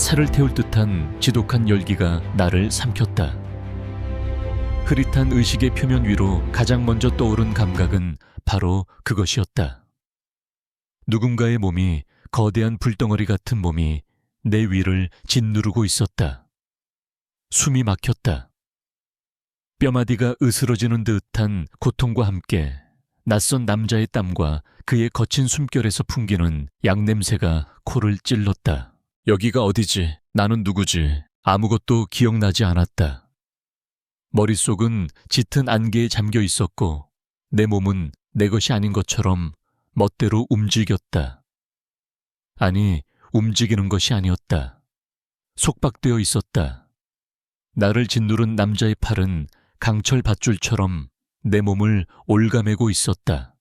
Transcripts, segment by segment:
살을 태울 듯한 지독한 열기가 나를 삼켰다. 흐릿한 의식의 표면 위로 가장 먼저 떠오른 감각은 바로 그것이었다. 누군가의 몸이, 거대한 불덩어리 같은 몸이 내 위를 짓누르고 있었다. 숨이 막혔다. 뼈마디가 으스러지는 듯한 고통과 함께 낯선 남자의 땀과 그의 거친 숨결에서 풍기는 약냄새가 코를 찔렀다. 여기가 어디지? 나는 누구지? 아무것도 기억나지 않았다. 머릿속은 짙은 안개에 잠겨 있었고 내 몸은 내 것이 아닌 것처럼 멋대로 움직였다. 아니, 움직이는 것이 아니었다. 속박되어 있었다. 나를 짓누른 남자의 팔은 강철 밧줄처럼 내 몸을 올가매고 있었다.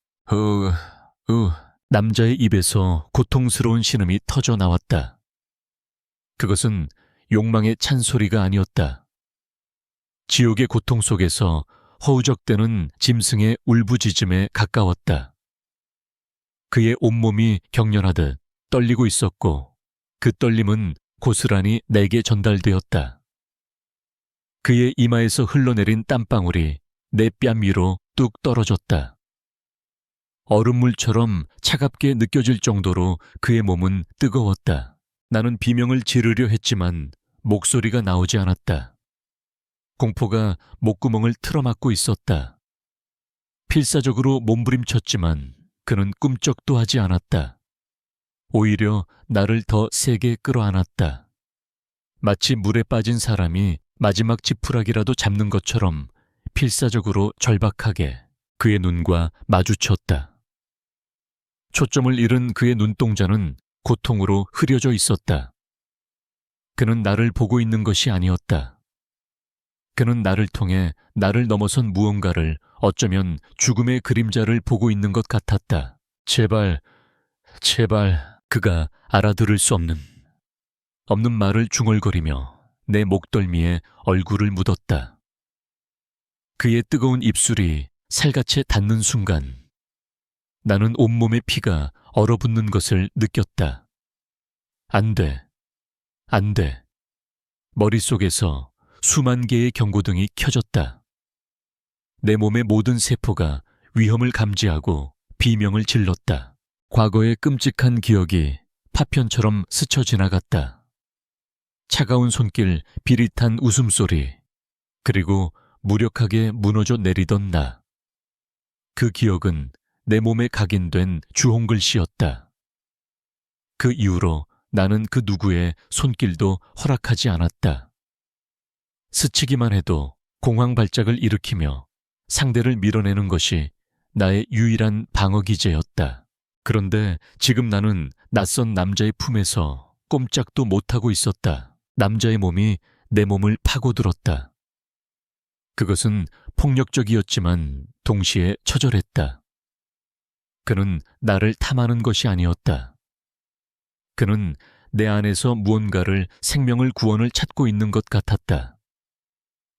남자의 입에서 고통스러운 신음이 터져 나왔다. 그것은 욕망의 찬소리가 아니었다. 지옥의 고통 속에서 허우적대는 짐승의 울부짖음에 가까웠다. 그의 온몸이 경련하듯 떨리고 있었고 그 떨림은 고스란히 내게 전달되었다. 그의 이마에서 흘러내린 땀방울이 내 뺨 위로 뚝 떨어졌다. 얼음물처럼 차갑게 느껴질 정도로 그의 몸은 뜨거웠다. 나는 비명을 지르려 했지만 목소리가 나오지 않았다. 공포가 목구멍을 틀어막고 있었다. 필사적으로 몸부림쳤지만 그는 꿈쩍도 하지 않았다. 오히려 나를 더 세게 끌어안았다. 마치 물에 빠진 사람이 마지막 지푸라기라도 잡는 것처럼 필사적으로 절박하게 그의 눈과 마주쳤다. 초점을 잃은 그의 눈동자는 고통으로 흐려져 있었다. 그는 나를 보고 있는 것이 아니었다. 그는 나를 통해 나를 넘어선 무언가를, 어쩌면 죽음의 그림자를 보고 있는 것 같았다. 제발 그가 알아들을 수 없는 말을 중얼거리며 내 목덜미에 얼굴을 묻었다. 그의 뜨거운 입술이 살갗에 닿는 순간 나는 온몸의 피가 얼어붙는 것을 느꼈다. 안 돼. 머릿속에서 수만 개의 경고등이 켜졌다. 내 몸의 모든 세포가 위험을 감지하고 비명을 질렀다. 과거의 끔찍한 기억이 파편처럼 스쳐 지나갔다. 차가운 손길, 비릿한 웃음소리, 그리고 무력하게 무너져 내리던 나. 그 기억은 내 몸에 각인된 주홍글씨였다. 그 이후로 나는 그 누구의 손길도 허락하지 않았다. 스치기만 해도 공황 발작을 일으키며 상대를 밀어내는 것이 나의 유일한 방어기제였다. 그런데 지금 나는 낯선 남자의 품에서 꼼짝도 못하고 있었다. 남자의 몸이 내 몸을 파고들었다. 그것은 폭력적이었지만 동시에 처절했다. 그는 나를 탐하는 것이 아니었다. 그는 내 안에서 무언가를, 생명을, 구원을 찾고 있는 것 같았다.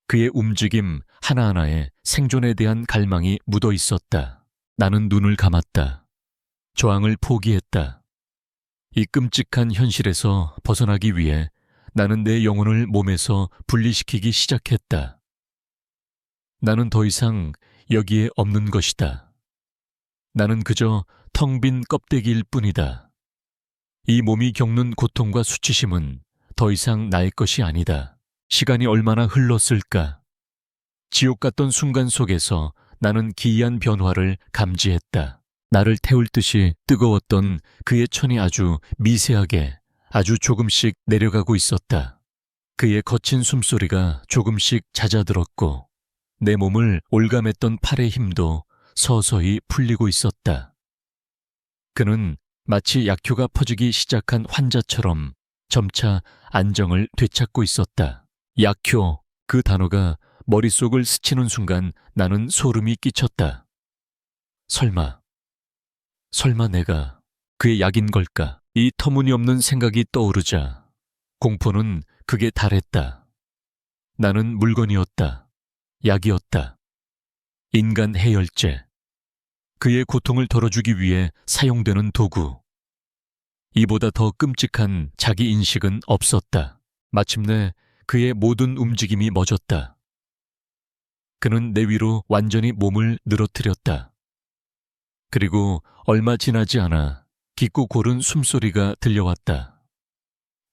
그의 움직임 하나하나에 생존에 대한 갈망이 묻어 있었다. 나는 눈을 감았다. 저항을 포기했다. 이 끔찍한 현실에서 벗어나기 위해 나는 내 영혼을 몸에서 분리시키기 시작했다. 나는 더 이상 여기에 없는 것이다. 나는 그저 텅 빈 껍데기일 뿐이다. 이 몸이 겪는 고통과 수치심은 더 이상 나의 것이 아니다. 시간이 얼마나 흘렀을까? 지옥 같던 순간 속에서 나는 기이한 변화를 감지했다. 나를 태울 듯이 뜨거웠던 그의 천이 아주 미세하게, 아주 조금씩 내려가고 있었다. 그의 거친 숨소리가 조금씩 잦아들었고 내 몸을 올감했던 팔의 힘도 서서히 풀리고 있었다. 그는 마치 약효가 퍼지기 시작한 환자처럼 점차 안정을 되찾고 있었다. 약효, 그 단어가 머릿속을 스치는 순간 나는 소름이 끼쳤다. 설마 내가 그의 약인 걸까? 이 터무니없는 생각이 떠오르자 공포는 극에 달했다. 나는 물건이었다. 약이었다. 인간 해열제. 그의 고통을 덜어주기 위해 사용되는 도구. 이보다 더 끔찍한 자기 인식은 없었다. 마침내 그의 모든 움직임이 멎었다. 그는 내 위로 완전히 몸을 늘어뜨렸다. 그리고 얼마 지나지 않아 깊고 고른 숨소리가 들려왔다.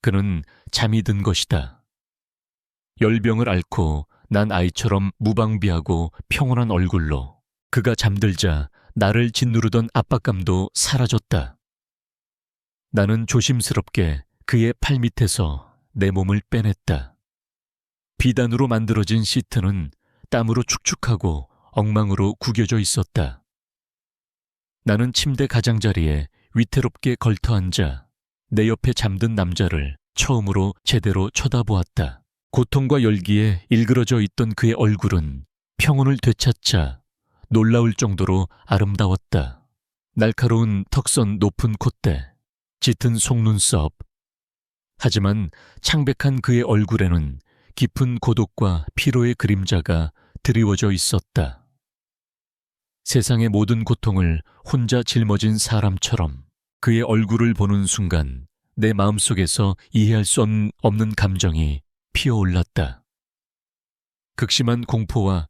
그는 잠이 든 것이다. 열병을 앓고 난 아이처럼 무방비하고 평온한 얼굴로 그가 잠들자 나를 짓누르던 압박감도 사라졌다. 나는 조심스럽게 그의 팔 밑에서 내 몸을 빼냈다. 비단으로 만들어진 시트는 땀으로 축축하고 엉망으로 구겨져 있었다. 나는 침대 가장자리에 위태롭게 걸터앉아 내 옆에 잠든 남자를 처음으로 제대로 쳐다보았다. 고통과 열기에 일그러져 있던 그의 얼굴은 평온을 되찾자 놀라울 정도로 아름다웠다. 날카로운 턱선 높은 콧대, 짙은 속눈썹. 하지만 창백한 그의 얼굴에는 깊은 고독과 피로의 그림자가 드리워져 있었다. 세상의 모든 고통을 혼자 짊어진 사람처럼 그의 얼굴을 보는 순간 내 마음속에서 이해할 수 없는 감정이 피어올랐다. 극심한 공포와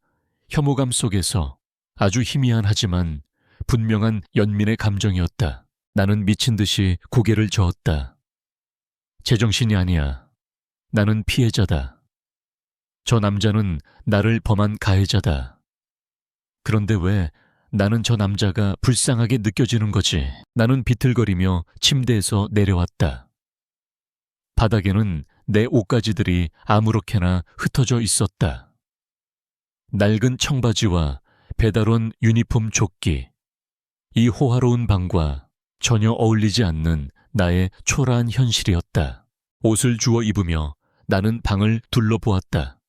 혐오감 속에서 아주 희미한 하지만 분명한 연민의 감정이었다. 나는 미친 듯이 고개를 저었다. 제정신이 아니야. 나는 피해자다. 저 남자는 나를 범한 가해자다. 그런데 왜 나는 저 남자가 불쌍하게 느껴지는 거지? 나는 비틀거리며 침대에서 내려왔다. 바닥에는 내 옷가지들이 아무렇게나 흩어져 있었다. 낡은 청바지와 배달 온 유니폼 조끼. 이 호화로운 방과 전혀 어울리지 않는 나의 초라한 현실이었다. 옷을 주워 입으며 나는 방을 둘러보았다.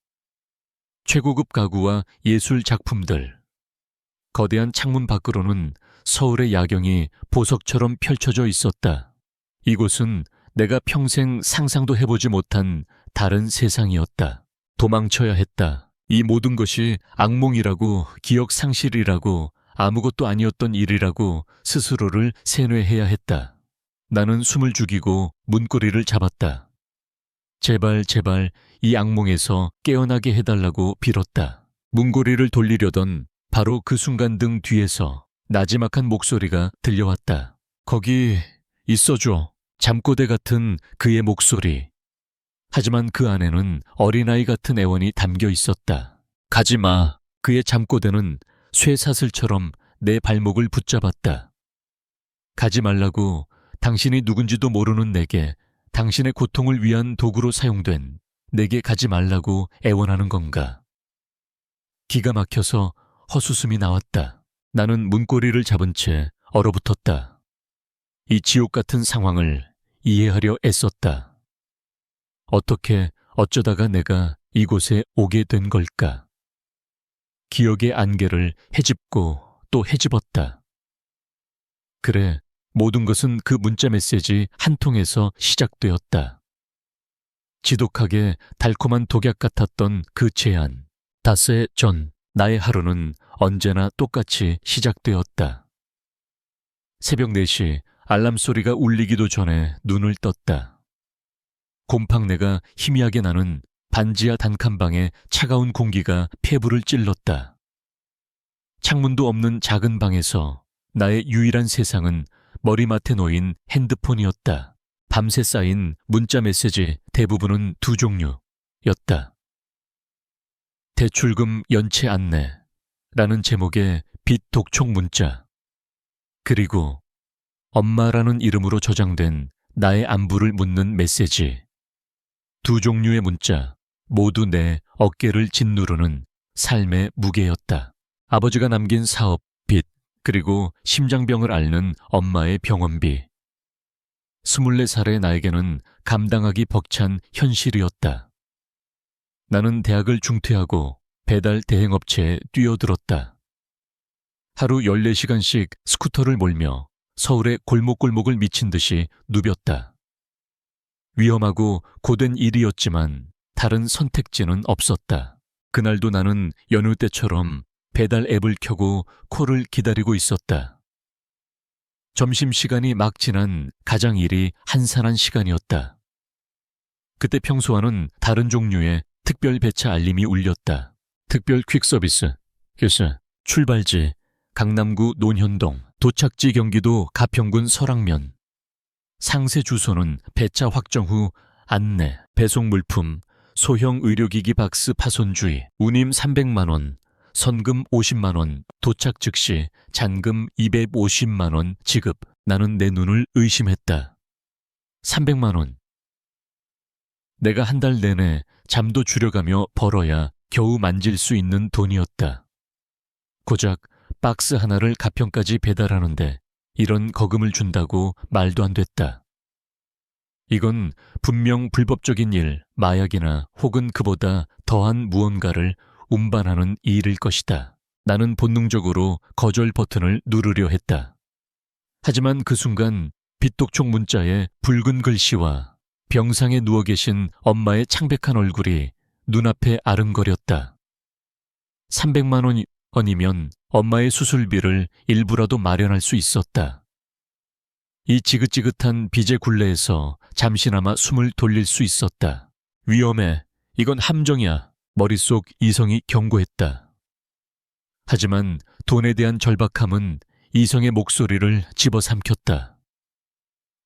최고급 가구와 예술 작품들. 거대한 창문 밖으로는 서울의 야경이 보석처럼 펼쳐져 있었다. 이곳은 내가 평생 상상도 해보지 못한 다른 세상이었다. 도망쳐야 했다. 이 모든 것이 악몽이라고, 기억 상실이라고, 아무것도 아니었던 일이라고 스스로를 세뇌해야 했다. 나는 숨을 죽이고 문고리를 잡았다. 제발 제발 이 악몽에서 깨어나게 해달라고 빌었다. 문고리를 돌리려던 바로 그 순간 등 뒤에서 나지막한 목소리가 들려왔다. 거기 있어줘. 잠꼬대 같은 그의 목소리. 하지만 그 안에는 어린아이 같은 애원이 담겨 있었다. 가지마. 그의 잠꼬대는 쇠사슬처럼 내 발목을 붙잡았다. 가지 말라고 당신이 누군지도 모르는 내게 당신의 고통을 위한 도구로 사용된 내게 가지 말라고 애원하는 건가? 기가 막혀서 헛웃음이 나왔다. 나는 문고리를 잡은 채 얼어붙었다. 이 지옥 같은 상황을 이해하려 애썼다. 어떻게 어쩌다가 내가 이곳에 오게 된 걸까? 기억의 안개를 헤집고 또 헤집었다. 그래, 모든 것은 그 문자 메시지 한 통에서 시작되었다. 지독하게 달콤한 독약 같았던 그 제안. 닷새 전 나의 하루는 언제나 똑같이 시작되었다. 새벽 4시 알람 소리가 울리기도 전에 눈을 떴다. 곰팡내가 희미하게 나는 반지하 단칸방에 차가운 공기가 폐부를 찔렀다. 창문도 없는 작은 방에서 나의 유일한 세상은 머리맡에 놓인 핸드폰이었다. 밤새 쌓인 문자 메시지 대부분은 두 종류였다. 대출금 연체 안내라는 제목의 빚 독촉 문자. 그리고 엄마라는 이름으로 저장된 나의 안부를 묻는 메시지. 두 종류의 문자 모두 내 어깨를 짓누르는 삶의 무게였다. 아버지가 남긴 사업, 빚, 그리고 심장병을 앓는 엄마의 병원비. 24살의 나에게는 감당하기 벅찬 현실이었다. 나는 대학을 중퇴하고 배달 대행업체에 뛰어들었다. 하루 14시간씩 스쿠터를 몰며 서울의 골목골목을 미친 듯이 누볐다. 위험하고 고된 일이었지만 다른 선택지는 없었다. 그날도 나는 여느 때처럼 배달 앱을 켜고 콜을 기다리고 있었다. 점심시간이 막 지난 가장 일이 한산한 시간이었다. 그때 평소와는 다른 종류의 특별 배차 알림이 울렸다. 특별 퀵서비스, 교수, 출발지, 강남구 논현동, 도착지 경기도 가평군 설악면. 상세 주소는 배차 확정 후 안내, 배송 물품, 소형 의료기기 박스 파손 주의, 운임 300만 원, 선금 50만 원, 도착 즉시 잔금 250만 원 지급. 나는 내 눈을 의심했다. 300만 원. 내가 한 달 내내 잠도 줄여가며 벌어야 겨우 만질 수 있는 돈이었다. 고작 박스 하나를 가평까지 배달하는데 이런 거금을 준다고 말도 안 됐다. 이건 분명 불법적인 일, 마약이나 혹은 그보다 더한 무언가를 운반하는 일일 것이다. 나는 본능적으로 거절 버튼을 누르려 했다. 하지만 그 순간 빗독촉 문자에 붉은 글씨와 병상에 누워 계신 엄마의 창백한 얼굴이 눈앞에 아른거렸다. 300만 원이면 엄마의 수술비를 일부라도 마련할 수 있었다. 이 지긋지긋한 빚의 굴레에서 잠시나마 숨을 돌릴 수 있었다. 위험해. 이건 함정이야. 머릿속 이성이 경고했다. 하지만 돈에 대한 절박함은 이성의 목소리를 집어삼켰다.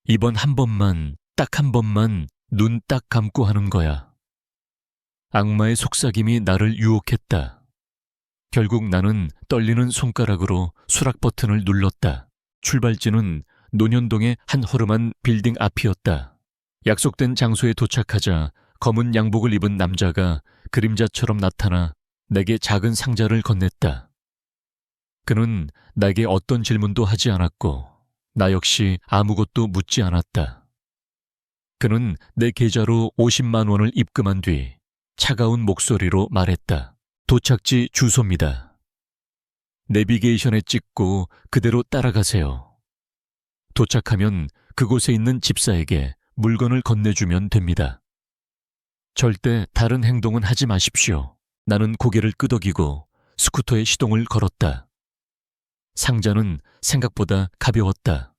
이번 한 번만, 딱 한 번만 눈 딱 감고 하는 거야. 악마의 속삭임이 나를 유혹했다. 결국 나는 떨리는 손가락으로 수락 버튼을 눌렀다. 출발지는 논현동의 한 허름한 빌딩 앞이었다. 약속된 장소에 도착하자 검은 양복을 입은 남자가 그림자처럼 나타나 내게 작은 상자를 건넸다. 그는 나에게 어떤 질문도 하지 않았고 나 역시 아무것도 묻지 않았다. 그는 내 계좌로 50만 원을 입금한 뒤 차가운 목소리로 말했다. 도착지 주소입니다. 내비게이션에 찍고 그대로 따라가세요. 도착하면 그곳에 있는 집사에게 물건을 건네주면 됩니다. 절대 다른 행동은 하지 마십시오. 나는 고개를 끄덕이고 스쿠터에 시동을 걸었다. 상자는 생각보다 가벼웠다.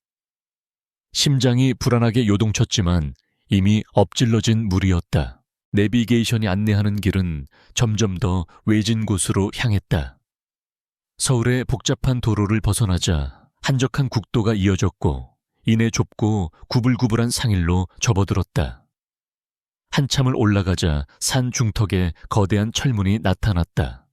심장이 불안하게 요동쳤지만 이미 엎질러진 물이었다. 내비게이션이 안내하는 길은 점점 더 외진 곳으로 향했다. 서울의 복잡한 도로를 벗어나자 한적한 국도가 이어졌고 이내 좁고 구불구불한 상일로 접어들었다. 한참을 올라가자 산 중턱에 거대한 철문이 나타났다.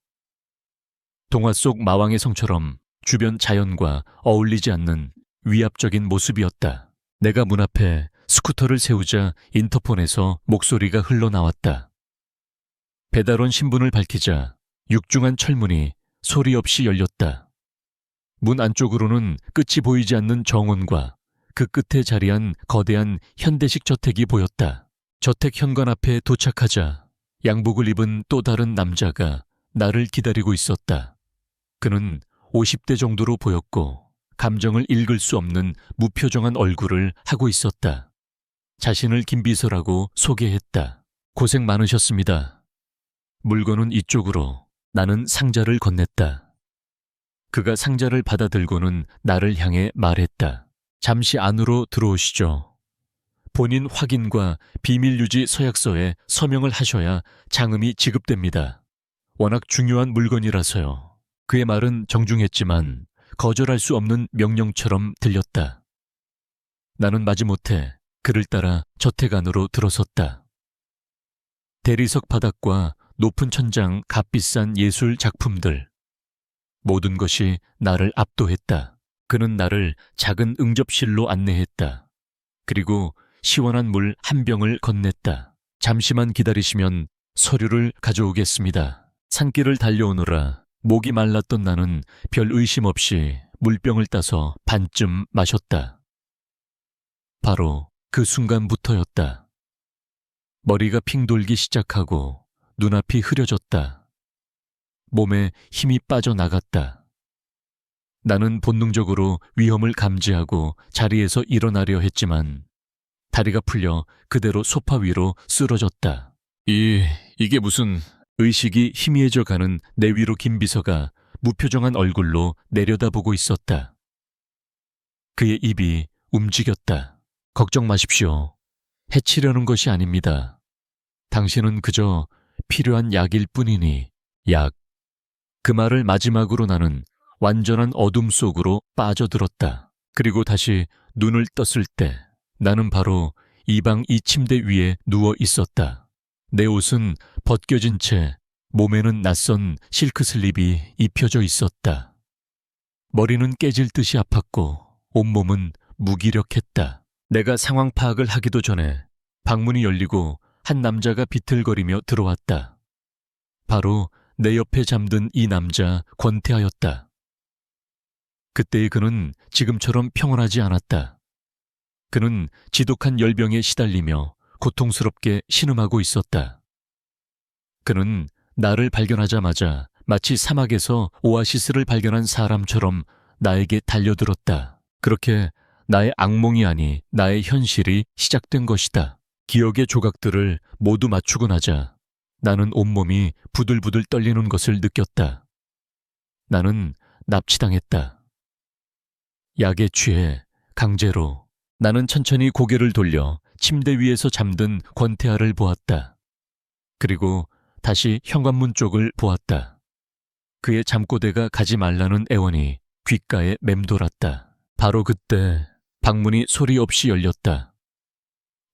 동화 속 마왕의 성처럼 주변 자연과 어울리지 않는 위압적인 모습이었다. 내가 문 앞에 스쿠터를 세우자 인터폰에서 목소리가 흘러나왔다. 배달원 신분을 밝히자 육중한 철문이 소리 없이 열렸다. 문 안쪽으로는 끝이 보이지 않는 정원과 그 끝에 자리한 거대한 현대식 저택이 보였다. 저택 현관 앞에 도착하자 양복을 입은 또 다른 남자가 나를 기다리고 있었다. 그는 50대 정도로 보였고 감정을 읽을 수 없는 무표정한 얼굴을 하고 있었다. 자신을 김비서라고 소개했다. 고생 많으셨습니다. 물건은 이쪽으로. 나는 상자를 건넸다. 그가 상자를 받아들고는 나를 향해 말했다. 잠시 안으로 들어오시죠. 본인 확인과 비밀유지 서약서에 서명을 하셔야 장음이 지급됩니다. 워낙 중요한 물건이라서요. 그의 말은 정중했지만 거절할 수 없는 명령처럼 들렸다. 나는 마지못해 그를 따라 저택 안으로 들어섰다. 대리석 바닥과 높은 천장 값비싼 예술 작품들. 모든 것이 나를 압도했다. 그는 나를 작은 응접실로 안내했다. 그리고 시원한 물 한 병을 건넸다. 잠시만 기다리시면 서류를 가져오겠습니다. 산길을 달려오느라 목이 말랐던 나는 별 의심 없이 물병을 따서 반쯤 마셨다. 바로 그 순간부터였다. 머리가 핑 돌기 시작하고 눈앞이 흐려졌다. 몸에 힘이 빠져나갔다. 나는 본능적으로 위험을 감지하고 자리에서 일어나려 했지만 다리가 풀려 그대로 소파 위로 쓰러졌다. 이게 무슨... 의식이 희미해져 가는 내 위로 김비서가 무표정한 얼굴로 내려다보고 있었다. 그의 입이 움직였다. 걱정 마십시오. 해치려는 것이 아닙니다. 당신은 그저 필요한 약일 뿐이니 약. 그 말을 마지막으로 나는 완전한 어둠 속으로 빠져들었다. 그리고 다시 눈을 떴을 때 나는 바로 이 방 이 침대 위에 누워 있었다. 내 옷은 벗겨진 채 몸에는 낯선 실크 슬립이 입혀져 있었다. 머리는 깨질 듯이 아팠고 온몸은 무기력했다. 내가 상황 파악을 하기도 전에 방문이 열리고 한 남자가 비틀거리며 들어왔다. 바로 내 옆에 잠든 이 남자 권태하였다. 그때의 그는 지금처럼 평온하지 않았다. 그는 지독한 열병에 시달리며 고통스럽게 신음하고 있었다. 그는 나를 발견하자마자 마치 사막에서 오아시스를 발견한 사람처럼 나에게 달려들었다. 그렇게 나의 악몽이 아니 나의 현실이 시작된 것이다. 기억의 조각들을 모두 맞추고 나자 나는 온몸이 부들부들 떨리는 것을 느꼈다. 나는 납치당했다. 약에 취해 강제로 나는 천천히 고개를 돌려 침대 위에서 잠든 권태아를 보았다. 그리고 다시 현관문 쪽을 보았다. 그의 잠꼬대가 가지 말라는 애원이 귓가에 맴돌았다. 바로 그때 방문이 소리 없이 열렸다.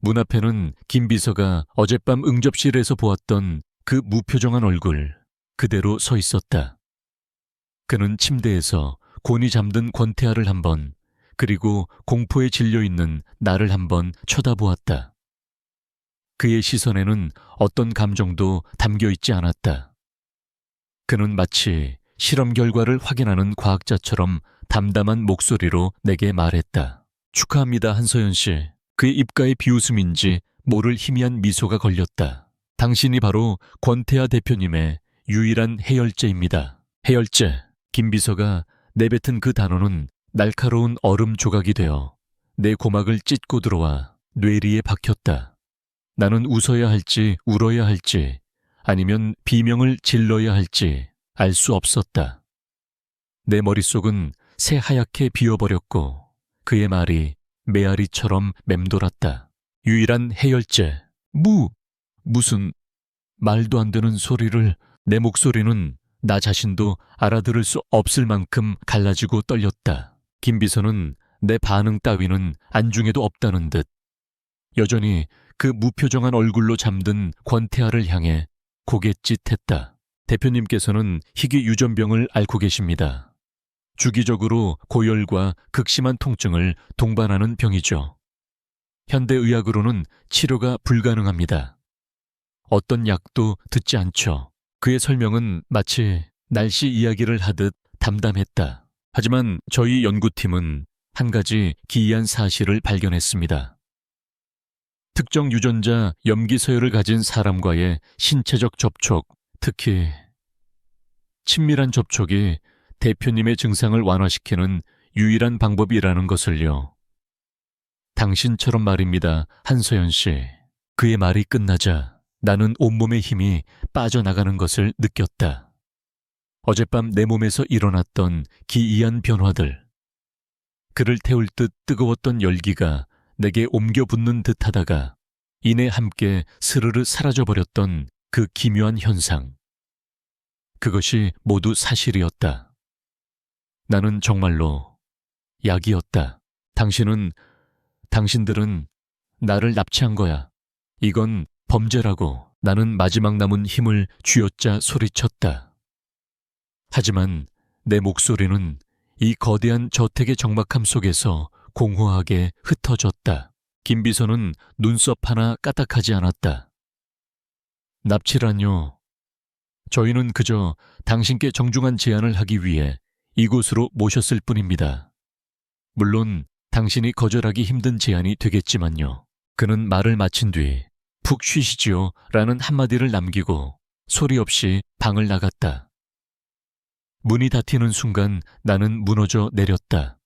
문 앞에는 김 비서가 어젯밤 응접실에서 보았던 그 무표정한 얼굴 그대로 서 있었다. 그는 침대에서 곤히 잠든 권태아를 한 번, 그리고 공포에 질려있는 나를 한 번 쳐다보았다. 그의 시선에는 어떤 감정도 담겨있지 않았다. 그는 마치 실험 결과를 확인하는 과학자처럼 담담한 목소리로 내게 말했다. 축하합니다, 한서연 씨. 그의 입가에 비웃음인지 모를 희미한 미소가 걸렸다. 당신이 바로 권태아 대표님의 유일한 해열제입니다. 해열제. 김 비서가 내뱉은 그 단어는 날카로운 얼음 조각이 되어 내 고막을 찢고 들어와 뇌리에 박혔다. 나는 웃어야 할지 울어야 할지 아니면 비명을 질러야 할지 알 수 없었다. 내 머릿속은 새하얗게 비어버렸고 그의 말이 메아리처럼 맴돌았다. 유일한 해열제. 무슨 말도 안 되는 소리를. 내 목소리는 나 자신도 알아들을 수 없을 만큼 갈라지고 떨렸다. 김 비서는 내 반응 따위는 안중에도 없다는 듯 여전히 그 무표정한 얼굴로 잠든 권태아를 향해 고갯짓했다. 대표님께서는 희귀 유전병을 앓고 계십니다. 주기적으로 고열과 극심한 통증을 동반하는 병이죠. 현대의학으로는 치료가 불가능합니다. 어떤 약도 듣지 않죠. 그의 설명은 마치 날씨 이야기를 하듯 담담했다. 하지만 저희 연구팀은 한 가지 기이한 사실을 발견했습니다. 특정 유전자 염기 서열을 가진 사람과의 신체적 접촉, 특히 친밀한 접촉이 대표님의 증상을 완화시키는 유일한 방법이라는 것을요. 당신처럼 말입니다, 한서연 씨. 그의 말이 끝나자 나는 온몸의 힘이 빠져나가는 것을 느꼈다. 어젯밤 내 몸에서 일어났던 기이한 변화들. 그를 태울 듯 뜨거웠던 열기가 내게 옮겨 붙는 듯 하다가 이내 함께 스르르 사라져버렸던 그 기묘한 현상. 그것이 모두 사실이었다. 나는 정말로 약이었다. 당신들은 나를 납치한 거야. 이건 범죄라고. 나는 마지막 남은 힘을 쥐어짜 소리쳤다. 하지만 내 목소리는 이 거대한 저택의 적막함 속에서 공허하게 흩어졌다. 김 비서는 눈썹 하나 까딱하지 않았다. 납치란요. 저희는 그저 당신께 정중한 제안을 하기 위해 이곳으로 모셨을 뿐입니다. 물론 당신이 거절하기 힘든 제안이 되겠지만요. 그는 말을 마친 뒤 푹 쉬시지요 라는 한마디를 남기고 소리 없이 방을 나갔다. 문이 닫히는 순간 나는 무너져 내렸다.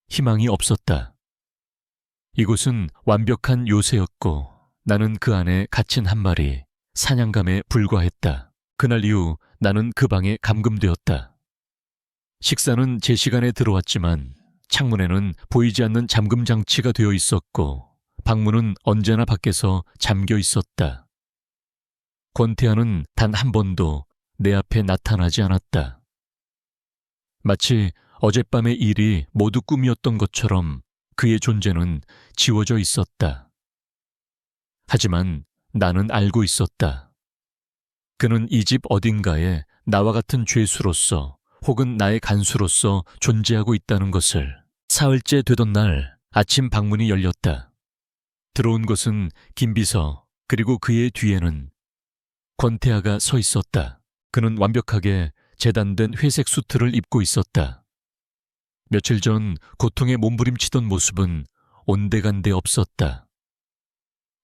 희망이 없었다. 이곳은 완벽한 요새였고 나는 그 안에 갇힌 한 마리 사냥감에 불과했다. 그날 이후 나는 그 방에 감금되었다. 식사는 제 시간에 들어왔지만 창문에는 보이지 않는 잠금 장치가 되어 있었고 방문은 언제나 밖에서 잠겨 있었다. 권태하는 단 한 번도 내 앞에 나타나지 않았다. 마치 어젯밤의 일이 모두 꿈이었던 것처럼 그의 존재는 지워져 있었다. 하지만 나는 알고 있었다. 그는 이 집 어딘가에 나와 같은 죄수로서 혹은 나의 간수로서 존재하고 있다는 것을. 사흘째 되던 날 아침 방문이 열렸다. 들어온 것은 김비서, 그리고 그의 뒤에는 권태하가 서 있었다. 그는 완벽하게 재단된 회색 수트를 입고 있었다. 며칠 전 고통에 몸부림치던 모습은 온데간데 없었다.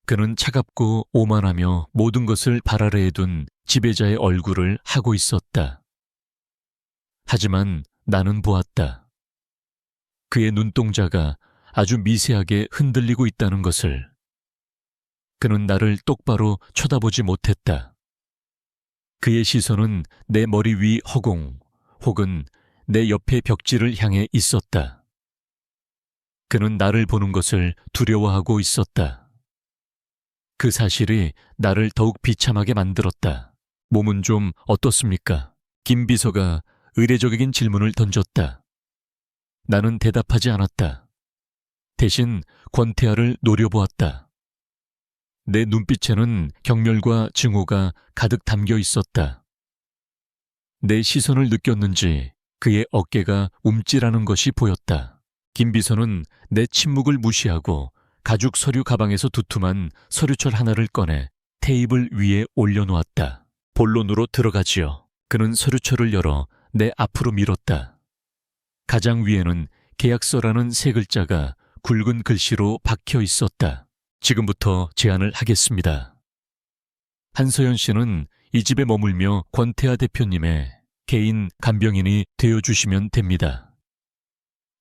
그는 차갑고 오만하며 모든 것을 발 아래에 둔 지배자의 얼굴을 하고 있었다. 하지만 나는 보았다. 그의 눈동자가 아주 미세하게 흔들리고 있다는 것을. 그는 나를 똑바로 쳐다보지 못했다. 그의 시선은 내 머리 위 허공 혹은 내 옆의 벽지를 향해 있었다. 그는 나를 보는 것을 두려워하고 있었다. 그 사실이 나를 더욱 비참하게 만들었다. 몸은 좀 어떻습니까? 김 비서가 의례적인 질문을 던졌다. 나는 대답하지 않았다. 대신 권태하를 노려보았다. 내 눈빛에는 경멸과 증오가 가득 담겨 있었다. 내 시선을 느꼈는지 그의 어깨가 움찔하는 것이 보였다. 김 비서는 내 침묵을 무시하고 가죽 서류 가방에서 두툼한 서류철 하나를 꺼내 테이블 위에 올려놓았다. 본론으로 들어가지요. 그는 서류철을 열어 내 앞으로 밀었다. 가장 위에는 계약서라는 세 글자가 굵은 글씨로 박혀 있었다. 지금부터 제안을 하겠습니다. 한서연 씨는 이 집에 머물며 권태하 대표님의 개인 간병인이 되어주시면 됩니다.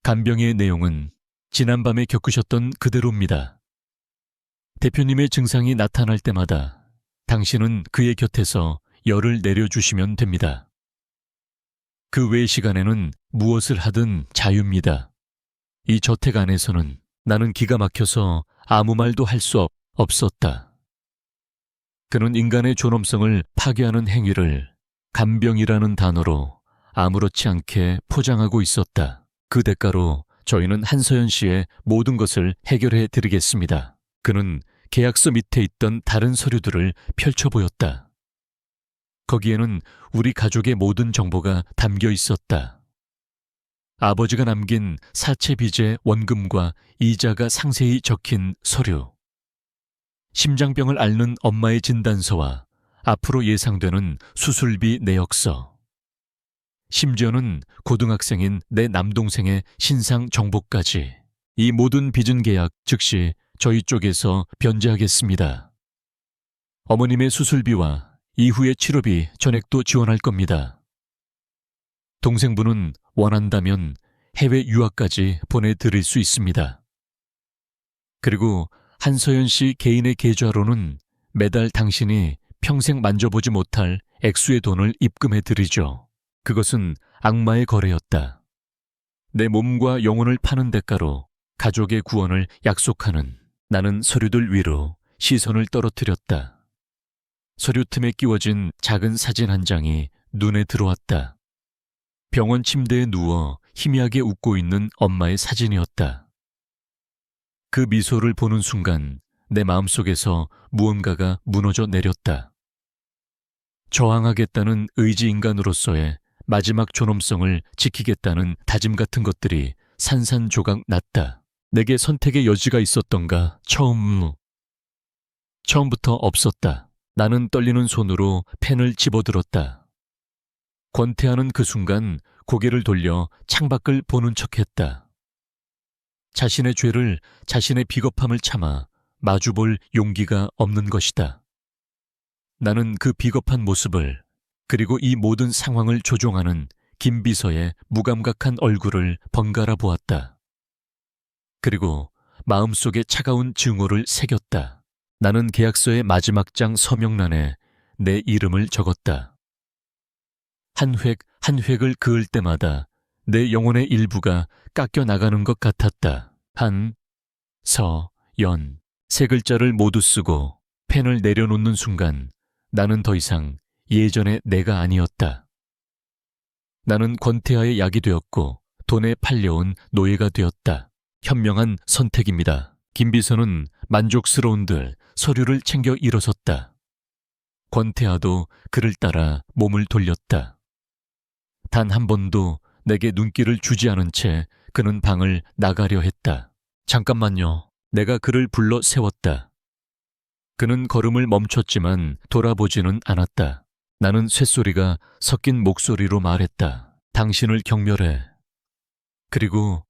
간병의 내용은 지난밤에 겪으셨던 그대로입니다. 대표님의 증상이 나타날 때마다 당신은 그의 곁에서 열을 내려주시면 됩니다. 그 외의 시간에는 무엇을 하든 자유입니다. 이 저택 안에서는 나는 기가 막혀서 아무 말도 할 수 없었다. 그는 인간의 존엄성을 파괴하는 행위를 간병이라는 단어로 아무렇지 않게 포장하고 있었다. 그 대가로 저희는 한서연 씨의 모든 것을 해결해 드리겠습니다. 그는 계약서 밑에 있던 다른 서류들을 펼쳐 보였다. 거기에는 우리 가족의 모든 정보가 담겨 있었다. 아버지가 남긴 사채 빚의 원금과 이자가 상세히 적힌 서류, 심장병을 앓는 엄마의 진단서와 앞으로 예상되는 수술비 내역서, 심지어는 고등학생인 내 남동생의 신상 정보까지. 이 모든 빚은 계약 즉시 저희 쪽에서 변제하겠습니다. 어머님의 수술비와 이후의 치료비 전액도 지원할 겁니다. 동생분은 원한다면 해외 유학까지 보내드릴 수 있습니다. 그리고 한서연 씨 개인의 계좌로는 매달 당신이 평생 만져보지 못할 액수의 돈을 입금해드리죠. 그것은 악마의 거래였다. 내 몸과 영혼을 파는 대가로 가족의 구원을 약속하는. 나는 서류들 위로 시선을 떨어뜨렸다. 서류 틈에 끼워진 작은 사진 한 장이 눈에 들어왔다. 병원 침대에 누워 희미하게 웃고 있는 엄마의 사진이었다. 그 미소를 보는 순간 내 마음속에서 무언가가 무너져 내렸다. 저항하겠다는 의지인간으로서의 마지막 존엄성을 지키겠다는 다짐 같은 것들이 산산조각 났다. 내게 선택의 여지가 있었던가? 처음부터 없었다. 나는 떨리는 손으로 펜을 집어들었다. 권태하는 그 순간 고개를 돌려 창밖을 보는 척했다. 자신의 죄를, 자신의 비겁함을 참아 마주볼 용기가 없는 것이다. 나는 그 비겁한 모습을, 그리고 이 모든 상황을 조종하는 김 비서의 무감각한 얼굴을 번갈아 보았다. 그리고 마음속에 차가운 증오를 새겼다. 나는 계약서의 마지막 장 서명란에 내 이름을 적었다. 한 획 한 획을 그을 때마다 내 영혼의 일부가 깎여 나가는 것 같았다. 한, 서, 연, 세 글자를 모두 쓰고 펜을 내려놓는 순간 나는 더 이상 예전의 내가 아니었다. 나는 권태하의 약이 되었고 돈에 팔려온 노예가 되었다. 현명한 선택입니다. 김비서는 만족스러운들 서류를 챙겨 일어섰다. 권태하도 그를 따라 몸을 돌렸다. 단 한 번도 내게 눈길을 주지 않은 채 그는 방을 나가려 했다. 잠깐만요. 내가 그를 불러 세웠다. 그는 걸음을 멈췄지만 돌아보지는 않았다. 나는 쇳소리가 섞인 목소리로 말했다. 당신을 경멸해. 그리고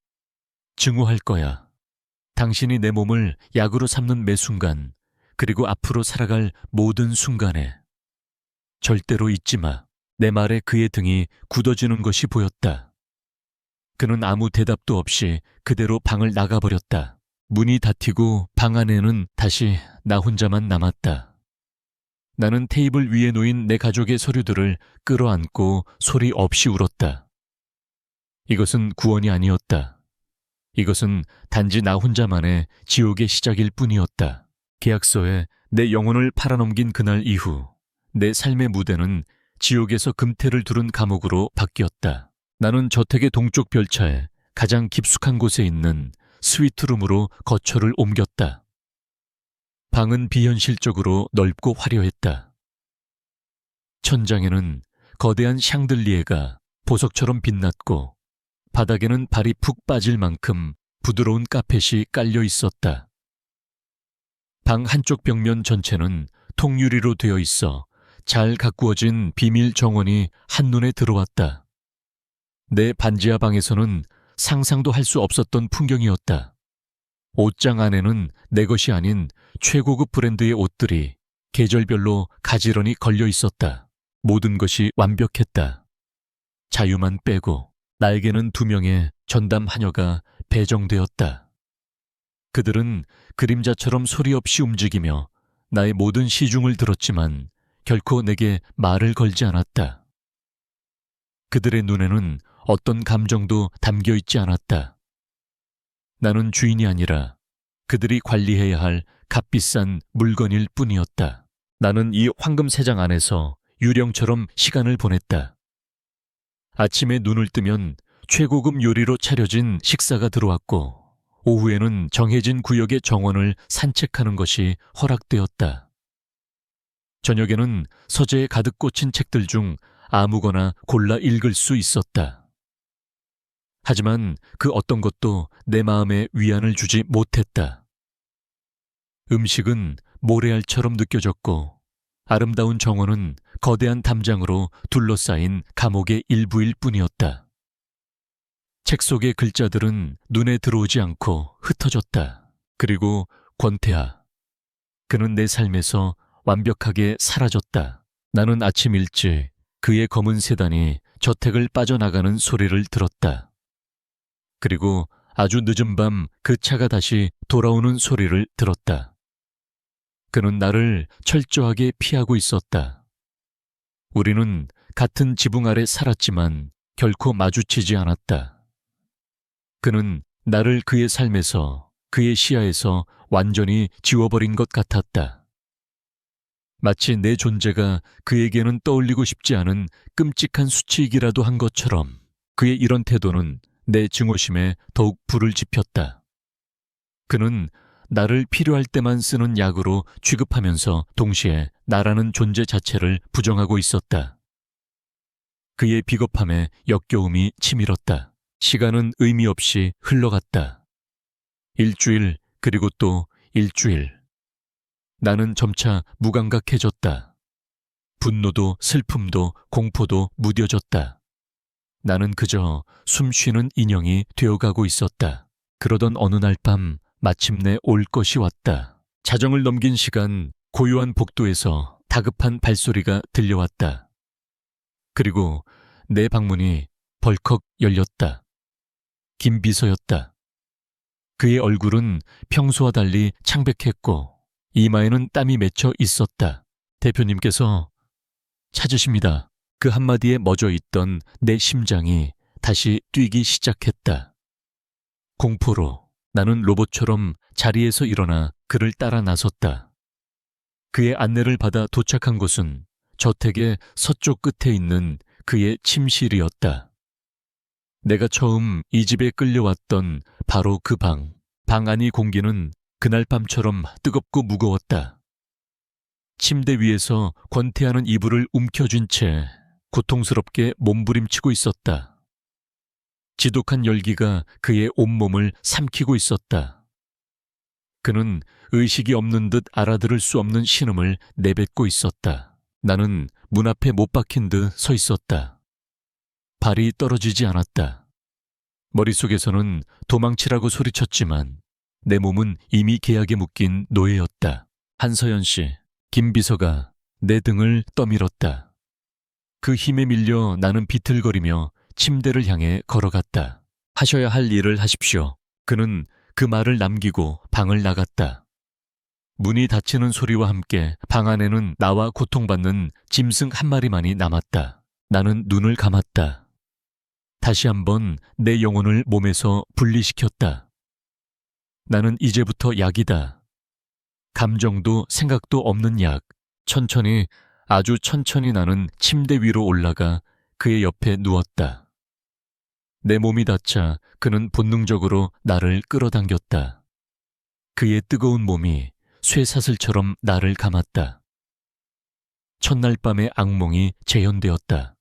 증오할 거야. 당신이 내 몸을 약으로 삼는 매 순간, 그리고 앞으로 살아갈 모든 순간에. 절대로 잊지 마. 내 말에 그의 등이 굳어지는 것이 보였다. 그는 아무 대답도 없이 그대로 방을 나가버렸다. 문이 닫히고 방 안에는 다시 나 혼자만 남았다. 나는 테이블 위에 놓인 내 가족의 서류들을 끌어안고 소리 없이 울었다. 이것은 구원이 아니었다. 이것은 단지 나 혼자만의 지옥의 시작일 뿐이었다. 계약서에 내 영혼을 팔아넘긴 그날 이후 내 삶의 무대는 지옥에서 금태를 두른 감옥으로 바뀌었다. 나는 저택의 동쪽 별차에 가장 깊숙한 곳에 있는 스위트룸으로 거처를 옮겼다. 방은 비현실적으로 넓고 화려했다. 천장에는 거대한 샹들리에가 보석처럼 빛났고 바닥에는 발이 푹 빠질 만큼 부드러운 카펫이 깔려 있었다. 방 한쪽 벽면 전체는 통유리로 되어 있어 잘 가꾸어진 비밀 정원이 한눈에 들어왔다. 내 반지하 방에서는 상상도 할 수 없었던 풍경이었다. 옷장 안에는 내 것이 아닌 최고급 브랜드의 옷들이 계절별로 가지런히 걸려 있었다. 모든 것이 완벽했다. 자유만 빼고 나에게는 2명의 전담 하녀가 배정되었다. 그들은 그림자처럼 소리 없이 움직이며 나의 모든 시중을 들었지만 결코 내게 말을 걸지 않았다. 그들의 눈에는 어떤 감정도 담겨 있지 않았다. 나는 주인이 아니라 그들이 관리해야 할 값비싼 물건일 뿐이었다. 나는 이 황금 세장 안에서 유령처럼 시간을 보냈다. 아침에 눈을 뜨면 최고급 요리로 차려진 식사가 들어왔고 오후에는 정해진 구역의 정원을 산책하는 것이 허락되었다. 저녁에는 서재에 가득 꽂힌 책들 중 아무거나 골라 읽을 수 있었다. 하지만 그 어떤 것도 내 마음에 위안을 주지 못했다. 음식은 모래알처럼 느껴졌고 아름다운 정원은 거대한 담장으로 둘러싸인 감옥의 일부일 뿐이었다. 책 속의 글자들은 눈에 들어오지 않고 흩어졌다. 그리고 권태하. 그는 내 삶에서 완벽하게 사라졌다. 나는 아침 일찍 그의 검은 세단이 저택을 빠져나가는 소리를 들었다. 그리고 아주 늦은 밤 그 차가 다시 돌아오는 소리를 들었다. 그는 나를 철저하게 피하고 있었다. 우리는 같은 지붕 아래 살았지만 결코 마주치지 않았다. 그는 나를 그의 삶에서, 그의 시야에서 완전히 지워버린 것 같았다. 마치 내 존재가 그에게는 떠올리고 싶지 않은 끔찍한 수치이기라도 한 것처럼 그의 이런 태도는 내 증오심에 더욱 불을 지폈다. 그는 나를 필요할 때만 쓰는 약으로 취급하면서 동시에 나라는 존재 자체를 부정하고 있었다. 그의 비겁함에 역겨움이 치밀었다. 시간은 의미 없이 흘러갔다. 일주일, 그리고 또 일주일. 나는 점차 무감각해졌다. 분노도 슬픔도 공포도 무뎌졌다. 나는 그저 숨 쉬는 인형이 되어가고 있었다. 그러던 어느 날 밤 마침내 올 것이 왔다. 자정을 넘긴 시간 고요한 복도에서 다급한 발소리가 들려왔다. 그리고 내 방문이 벌컥 열렸다. 김비서였다. 그의 얼굴은 평소와 달리 창백했고 이마에는 땀이 맺혀 있었다. 대표님께서 찾으십니다. 그 한마디에 멎어 있던 내 심장이 다시 뛰기 시작했다. 공포로 나는 로봇처럼 자리에서 일어나 그를 따라 나섰다. 그의 안내를 받아 도착한 곳은 저택의 서쪽 끝에 있는 그의 침실이었다. 내가 처음 이 집에 끌려왔던 바로 그 방. 방 안의 공기는 그날 밤처럼 뜨겁고 무거웠다. 침대 위에서 권태하는 이불을 움켜쥔 채 고통스럽게 몸부림치고 있었다. 지독한 열기가 그의 온몸을 삼키고 있었다. 그는 의식이 없는 듯 알아들을 수 없는 신음을 내뱉고 있었다. 나는 문 앞에 못 박힌 듯 서 있었다. 발이 떨어지지 않았다. 머릿속에서는 도망치라고 소리쳤지만 내 몸은 이미 계약에 묶인 노예였다. 한서연 씨, 김 비서가 내 등을 떠밀었다. 그 힘에 밀려 나는 비틀거리며 침대를 향해 걸어갔다. 하셔야 할 일을 하십시오. 그는 그 말을 남기고 방을 나갔다. 문이 닫히는 소리와 함께 방 안에는 나와 고통받는 짐승 한 마리만이 남았다. 나는 눈을 감았다. 다시 한번 내 영혼을 몸에서 분리시켰다. 나는 이제부터 약이다. 감정도 생각도 없는 약. 천천히, 아주 천천히 나는 침대 위로 올라가 그의 옆에 누웠다. 내 몸이 닿자 그는 본능적으로 나를 끌어당겼다. 그의 뜨거운 몸이 쇠사슬처럼 나를 감았다. 첫날 밤의 악몽이 재현되었다.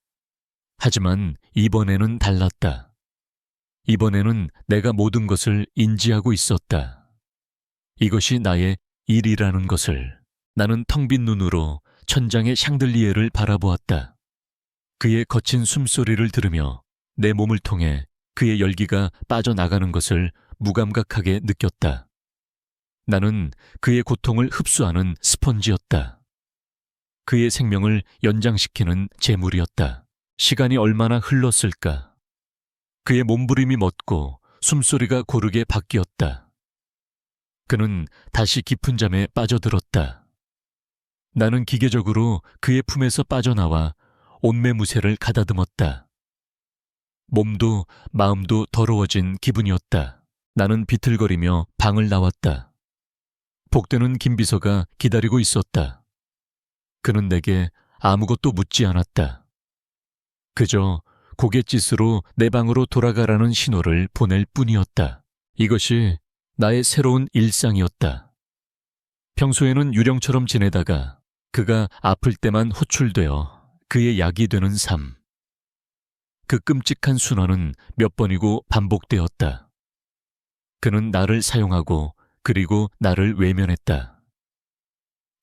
하지만 이번에는 달랐다. 이번에는 내가 모든 것을 인지하고 있었다. 이것이 나의 일이라는 것을. 나는 텅 빈 눈으로 천장의 샹들리에를 바라보았다. 그의 거친 숨소리를 들으며 내 몸을 통해 그의 열기가 빠져나가는 것을 무감각하게 느꼈다. 나는 그의 고통을 흡수하는 스펀지였다. 그의 생명을 연장시키는 제물이었다. 시간이 얼마나 흘렀을까? 그의 몸부림이 멎고 숨소리가 고르게 바뀌었다. 그는 다시 깊은 잠에 빠져들었다. 나는 기계적으로 그의 품에서 빠져나와 온매무새를 가다듬었다. 몸도 마음도 더러워진 기분이었다. 나는 비틀거리며 방을 나왔다. 복되는 김 비서가 기다리고 있었다. 그는 내게 아무것도 묻지 않았다. 그저 고갯짓으로 내 방으로 돌아가라는 신호를 보낼 뿐이었다. 이것이 나의 새로운 일상이었다. 평소에는 유령처럼 지내다가 그가 아플 때만 호출되어 그의 약이 되는 삶. 그 끔찍한 순환은 몇 번이고 반복되었다. 그는 나를 사용하고 그리고 나를 외면했다.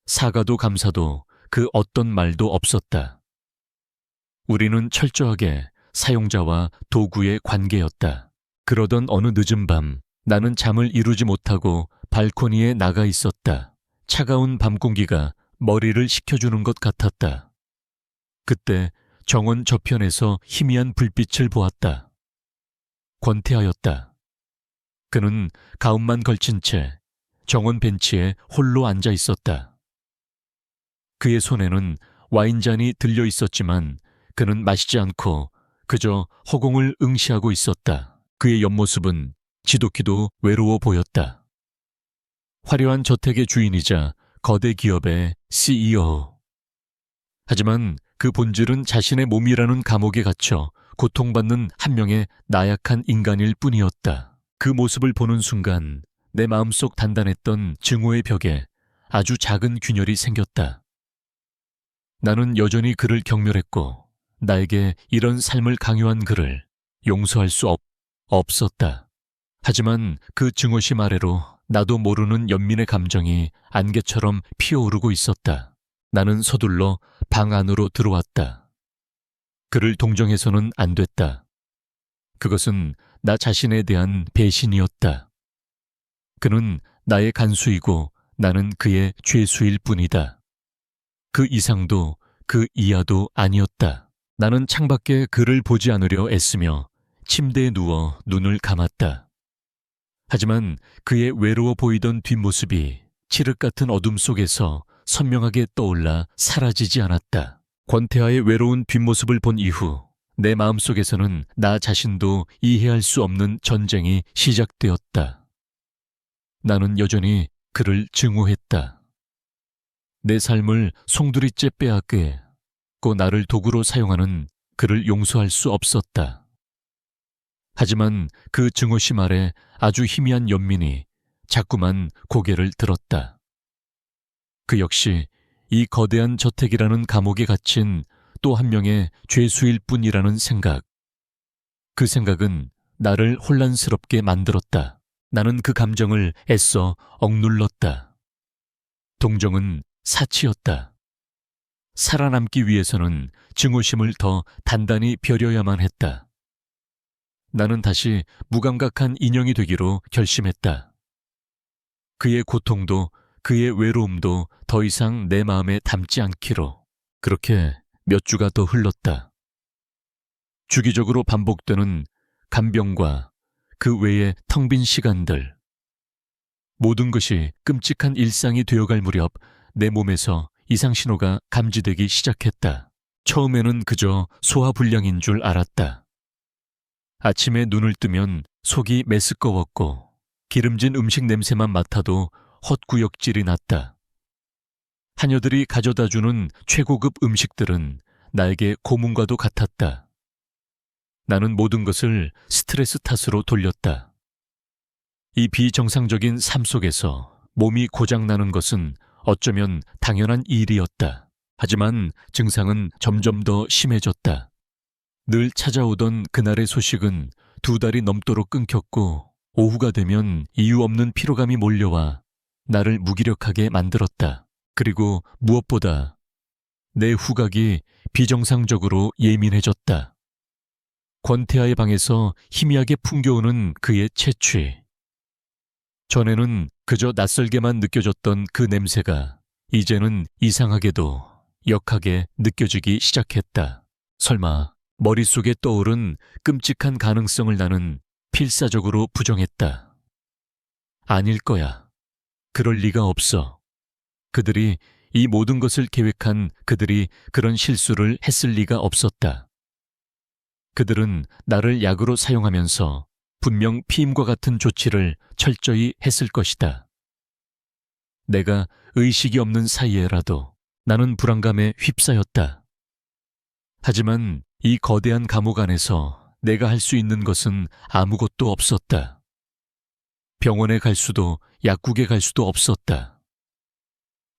사과도 감사도 그 어떤 말도 없었다. 우리는 철저하게 사용자와 도구의 관계였다. 그러던 어느 늦은 밤 나는 잠을 이루지 못하고 발코니에 나가 있었다. 차가운 밤 공기가 머리를 식혀주는 것 같았다. 그때 정원 저편에서 희미한 불빛을 보았다. 권태하였다. 그는 가운만 걸친 채 정원 벤치에 홀로 앉아 있었다. 그의 손에는 와인잔이 들려 있었지만 그는 마시지 않고 그저 허공을 응시하고 있었다. 그의 옆모습은 지독히도 외로워 보였다. 화려한 저택의 주인이자 거대 기업의 CEO. 하지만 그 본질은 자신의 몸이라는 감옥에 갇혀 고통받는 한 명의 나약한 인간일 뿐이었다. 그 모습을 보는 순간 내 마음속 단단했던 증오의 벽에 아주 작은 균열이 생겼다. 나는 여전히 그를 경멸했고 나에게 이런 삶을 강요한 그를 용서할 수 없었다. 하지만 그 증오심 아래로 나도 모르는 연민의 감정이 안개처럼 피어오르고 있었다. 나는 서둘러 방 안으로 들어왔다. 그를 동정해서는 안 됐다. 그것은 나 자신에 대한 배신이었다. 그는 나의 간수이고 나는 그의 죄수일 뿐이다. 그 이상도 그 이하도 아니었다. 나는 창밖에 그를 보지 않으려 애쓰며 침대에 누워 눈을 감았다. 하지만 그의 외로워 보이던 뒷모습이 칠흑 같은 어둠 속에서 선명하게 떠올라 사라지지 않았다. 권태하의 외로운 뒷모습을 본 이후 내 마음속에서는 나 자신도 이해할 수 없는 전쟁이 시작되었다. 나는 여전히 그를 증오했다. 내 삶을 송두리째 빼앗고 나를 도구로 사용하는 그를 용서할 수 없었다. 하지만 그 증오심 아래 아주 희미한 연민이 자꾸만 고개를 들었다. 그 역시 이 거대한 저택이라는 감옥에 갇힌 또 한 명의 죄수일 뿐이라는 생각. 그 생각은 나를 혼란스럽게 만들었다. 나는 그 감정을 애써 억눌렀다. 동정은 사치였다. 살아남기 위해서는 증오심을 더 단단히 벼려야만 했다. 나는 다시 무감각한 인형이 되기로 결심했다. 그의 고통도 그의 외로움도 더 이상 내 마음에 담지 않기로. 그렇게 몇 주가 더 흘렀다. 주기적으로 반복되는 간병과 그 외의 텅 빈 시간들. 모든 것이 끔찍한 일상이 되어갈 무렵 내 몸에서 이상신호가 감지되기 시작했다. 처음에는 그저 소화불량인 줄 알았다. 아침에 눈을 뜨면 속이 메스꺼웠고 기름진 음식 냄새만 맡아도 헛구역질이 났다. 하녀들이 가져다주는 최고급 음식들은 나에게 고문과도 같았다. 나는 모든 것을 스트레스 탓으로 돌렸다. 이 비정상적인 삶 속에서 몸이 고장나는 것은 어쩌면 당연한 일이었다. 하지만 증상은 점점 더 심해졌다. 늘 찾아오던 그날의 소식은 2달이 넘도록 끊겼고 오후가 되면 이유 없는 피로감이 몰려와 나를 무기력하게 만들었다. 그리고 무엇보다 내 후각이 비정상적으로 예민해졌다. 권태아의 방에서 희미하게 풍겨오는 그의 채취. 전에는 그저 낯설게만 느껴졌던 그 냄새가 이제는 이상하게도 역하게 느껴지기 시작했다. 설마 머릿속에 떠오른 끔찍한 가능성을 나는 필사적으로 부정했다. 아닐 거야. 그럴 리가 없어. 그들이 이 모든 것을 계획한 그들이 그런 실수를 했을 리가 없었다. 그들은 나를 약으로 사용하면서 분명 피임과 같은 조치를 철저히 했을 것이다. 내가 의식이 없는 사이에라도 나는 불안감에 휩싸였다. 하지만 이 거대한 감옥 안에서 내가 할 수 있는 것은 아무것도 없었다. 병원에 갈 수도 약국에 갈 수도 없었다.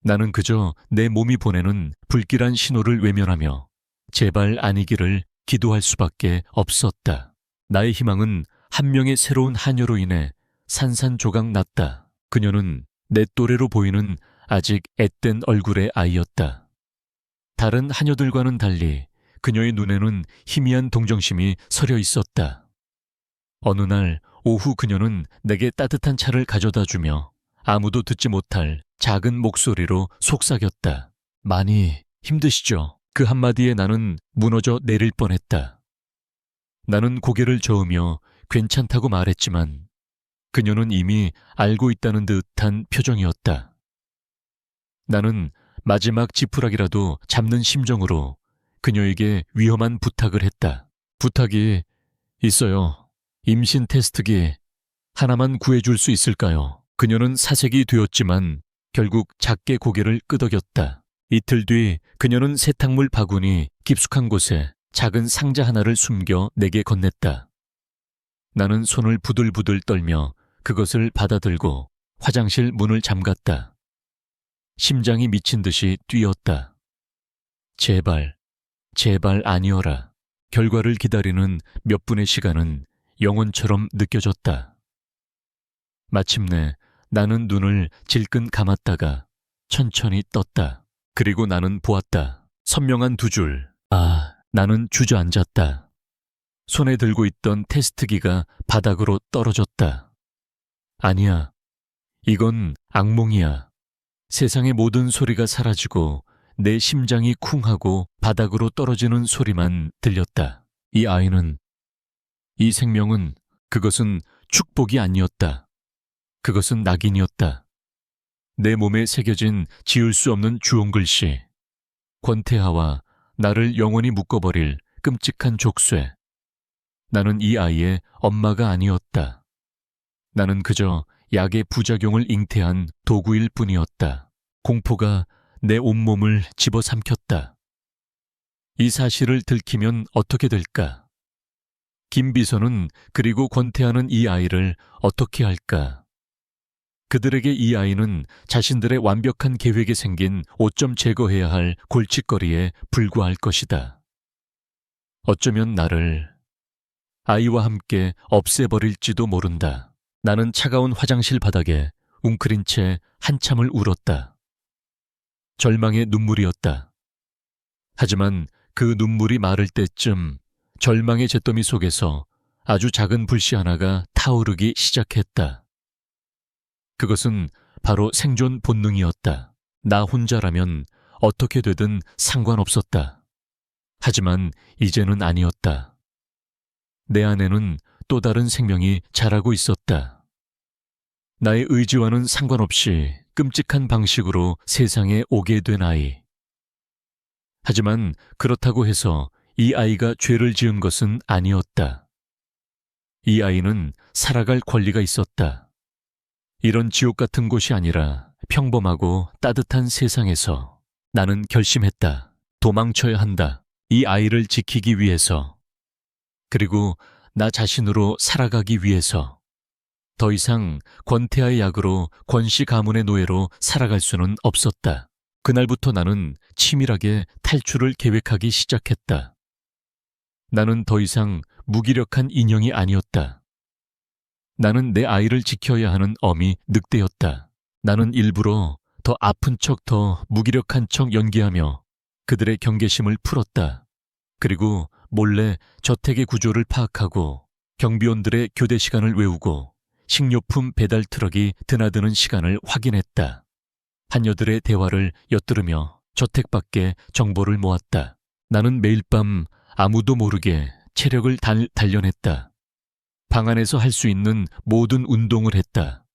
나는 그저 내 몸이 보내는 불길한 신호를 외면하며 제발 아니기를 기도할 수밖에 없었다. 나의 희망은 한 명의 새로운 하녀로 인해 산산조각 났다. 그녀는 내 또래로 보이는 아직 앳된 얼굴의 아이였다. 다른 하녀들과는 달리 그녀의 눈에는 희미한 동정심이 서려 있었다. 어느 날 오후 그녀는 내게 따뜻한 차를 가져다 주며 아무도 듣지 못할 작은 목소리로 속삭였다. 많이 힘드시죠? 그 한마디에 나는 무너져 내릴 뻔했다. 나는 고개를 저으며 괜찮다고 말했지만 그녀는 이미 알고 있다는 듯한 표정이었다. 나는 마지막 지푸라기라도 잡는 심정으로 그녀에게 위험한 부탁을 했다. 부탁이 있어요. 임신 테스트기 하나만 구해줄 수 있을까요? 그녀는 사색이 되었지만 결국 작게 고개를 끄덕였다. 이틀 뒤 그녀는 세탁물 바구니 깊숙한 곳에 작은 상자 하나를 숨겨 내게 건넸다. 나는 손을 부들부들 떨며 그것을 받아들고 화장실 문을 잠갔다. 심장이 미친 듯이 뛰었다. 제발, 제발 아니어라. 결과를 기다리는 몇 분의 시간은 영원처럼 느껴졌다. 마침내 나는 눈을 질끈 감았다가 천천히 떴다. 그리고 나는 보았다. 선명한 2줄. 나는 주저앉았다. 손에 들고 있던 테스트기가 바닥으로 떨어졌다. 아니야. 이건 악몽이야. 세상의 모든 소리가 사라지고 내 심장이 쿵하고 바닥으로 떨어지는 소리만 들렸다. 이 아이는, 이 생명은, 그것은 축복이 아니었다. 그것은 낙인이었다. 내 몸에 새겨진 지울 수 없는 주홍글씨. 권태하와 나를 영원히 묶어버릴 끔찍한 족쇄. 나는 이 아이의 엄마가 아니었다. 나는 그저 약의 부작용을 잉태한 도구일 뿐이었다. 공포가 내 온몸을 집어삼켰다. 이 사실을 들키면 어떻게 될까? 김 비서는 그리고 권태하는 이 아이를 어떻게 할까? 그들에게 이 아이는 자신들의 완벽한 계획에 생긴 오점 제거해야 할 골칫거리에 불과할 것이다. 어쩌면 나를 아이와 함께 없애버릴지도 모른다. 나는 차가운 화장실 바닥에 웅크린 채 한참을 울었다. 절망의 눈물이었다. 하지만 그 눈물이 마를 때쯤 절망의 잿더미 속에서 아주 작은 불씨 하나가 타오르기 시작했다. 그것은 바로 생존 본능이었다. 나 혼자라면 어떻게 되든 상관없었다. 하지만 이제는 아니었다. 내 안에는 또 다른 생명이 자라고 있었다. 나의 의지와는 상관없이 끔찍한 방식으로 세상에 오게 된 아이. 하지만 그렇다고 해서 이 아이가 죄를 지은 것은 아니었다. 이 아이는 살아갈 권리가 있었다. 이런 지옥 같은 곳이 아니라 평범하고 따뜻한 세상에서 나는 결심했다. 도망쳐야 한다. 이 아이를 지키기 위해서. 그리고 나 자신으로 살아가기 위해서. 더 이상 권태하의 약으로 권씨 가문의 노예로 살아갈 수는 없었다. 그날부터 나는 치밀하게 탈출을 계획하기 시작했다. 나는 더 이상 무기력한 인형이 아니었다. 나는 내 아이를 지켜야 하는 어미 늑대였다. 나는 일부러 더 아픈 척, 더 무기력한 척 연기하며 그들의 경계심을 풀었다. 그리고 몰래 저택의 구조를 파악하고 경비원들의 교대 시간을 외우고 식료품 배달 트럭이 드나드는 시간을 확인했다. 하녀들의 대화를 엿들으며 저택 밖에 정보를 모았다. 나는 매일 밤 아무도 모르게 체력을 단련했다. 방 안에서 할 수 있는 모든 운동을 했다.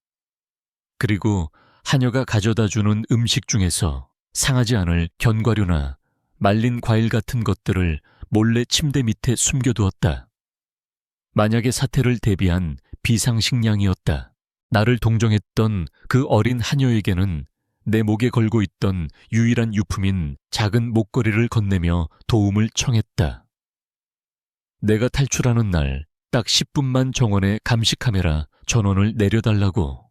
그리고 하녀가 가져다 주는 음식 중에서 상하지 않을 견과류나 말린 과일 같은 것들을 몰래 침대 밑에 숨겨두었다. 만약의 사태를 대비한 비상식량이었다. 나를 동정했던 그 어린 하녀에게는 내 목에 걸고 있던 유일한 유품인 작은 목걸이를 건네며 도움을 청했다. 내가 탈출하는 날 딱 10분만 정원에 감시 카메라 전원을 내려달라고.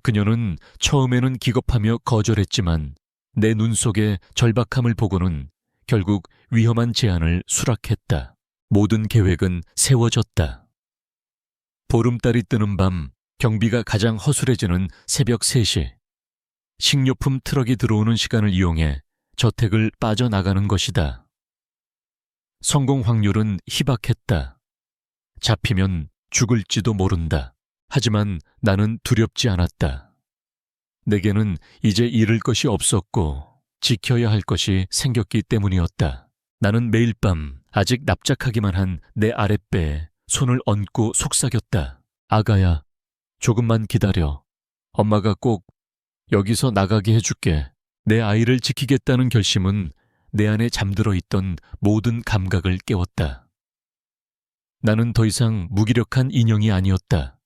그녀는 처음에는 기겁하며 거절했지만 내 눈 속의 절박함을 보고는 결국 위험한 제안을 수락했다. 모든 계획은 세워졌다. 보름달이 뜨는 밤, 경비가 가장 허술해지는 새벽 3시. 식료품 트럭이 들어오는 시간을 이용해 저택을 빠져나가는 것이다. 성공 확률은 희박했다. 잡히면 죽을지도 모른다. 하지만 나는 두렵지 않았다. 내게는 이제 잃을 것이 없었고 지켜야 할 것이 생겼기 때문이었다. 나는 매일 밤 아직 납작하기만 한 내 아랫배에 손을 얹고 속삭였다. 아가야, 조금만 기다려. 엄마가 꼭 여기서 나가게 해줄게. 내 아이를 지키겠다는 결심은 내 안에 잠들어 있던 모든 감각을 깨웠다. 나는 더 이상 무기력한 인형이 아니었다.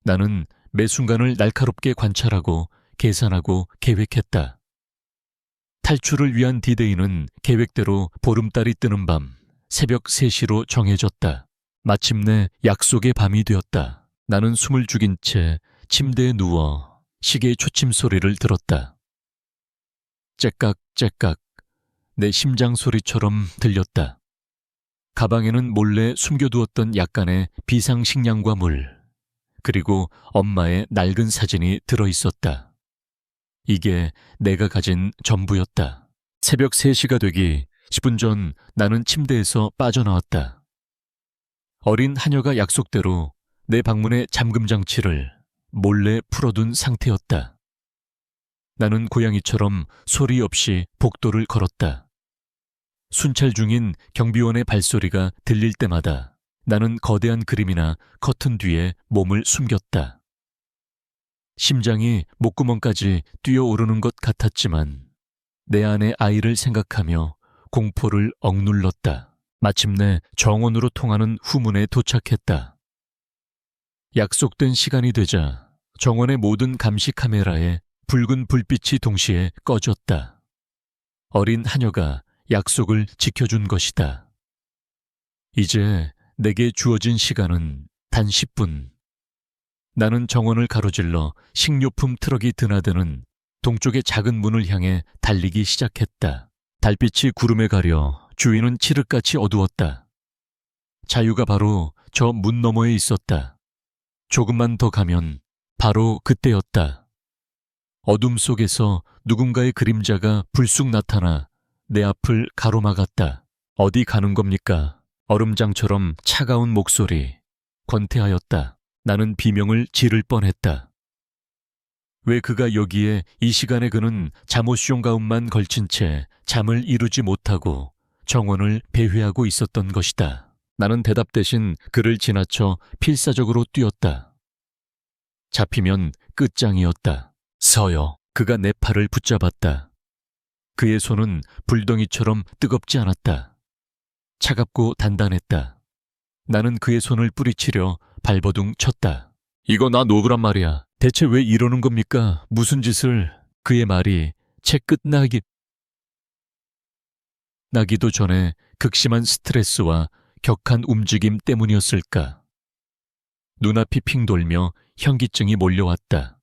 나는 매 순간을 날카롭게 관찰하고 계산하고 계획했다. 탈출을 위한 디데이는 계획대로 보름달이 뜨는 밤 새벽 3시로 정해졌다. 마침내 약속의 밤이 되었다. 나는 숨을 죽인 채 침대에 누워 시계의 초침 소리를 들었다. 째깍째깍 내 심장 소리처럼 들렸다. 가방에는 몰래 숨겨두었던 약간의 비상식량과 물, 그리고 엄마의 낡은 사진이 들어있었다. 이게 내가 가진 전부였다. 새벽 3시가 되기 10분 전 나는 침대에서 빠져나왔다. 어린 하녀가 약속대로 내 방문의 잠금 장치를 몰래 풀어둔 상태였다. 나는 고양이처럼 소리 없이 복도를 걸었다. 순찰 중인 경비원의 발소리가 들릴 때마다 나는 거대한 그림이나 커튼 뒤에 몸을 숨겼다. 심장이 목구멍까지 뛰어오르는 것 같았지만 내 안의 아이를 생각하며 공포를 억눌렀다. 마침내 정원으로 통하는 후문에 도착했다. 약속된 시간이 되자 정원의 모든 감시 카메라에 붉은 불빛이 동시에 꺼졌다. 어린 하녀가 약속을 지켜준 것이다. 이제 내게 주어진 시간은 단 10분. 나는 정원을 가로질러 식료품 트럭이 드나드는 동쪽의 작은 문을 향해 달리기 시작했다. 달빛이 구름에 가려 주위는 칠흑같이 어두웠다. 자유가 바로 저 문 너머에 있었다. 조금만 더 가면 바로 그때였다. 어둠 속에서 누군가의 그림자가 불쑥 나타나 내 앞을 가로막았다. 어디 가는 겁니까? 얼음장처럼 차가운 목소리. 권태하였다. 나는 비명을 지를 뻔했다. 왜 그가 여기에 이 시간에 그는 잠옷용 가운만 걸친 채 잠을 이루지 못하고 정원을 배회하고 있었던 것이다. 나는 대답 대신 그를 지나쳐 필사적으로 뛰었다. 잡히면 끝장이었다. 서여. 그가 내 팔을 붙잡았다. 그의 손은 불덩이처럼 뜨겁지 않았다. 차갑고 단단했다. 나는 그의 손을 뿌리치려 발버둥 쳤다. 이거 나 놓으란 말이야. 대체 왜 이러는 겁니까? 무슨 짓을... 그의 말이 채 나기도 전에 극심한 스트레스와 격한 움직임 때문이었을까. 눈앞이 핑 돌며 현기증이 몰려왔다.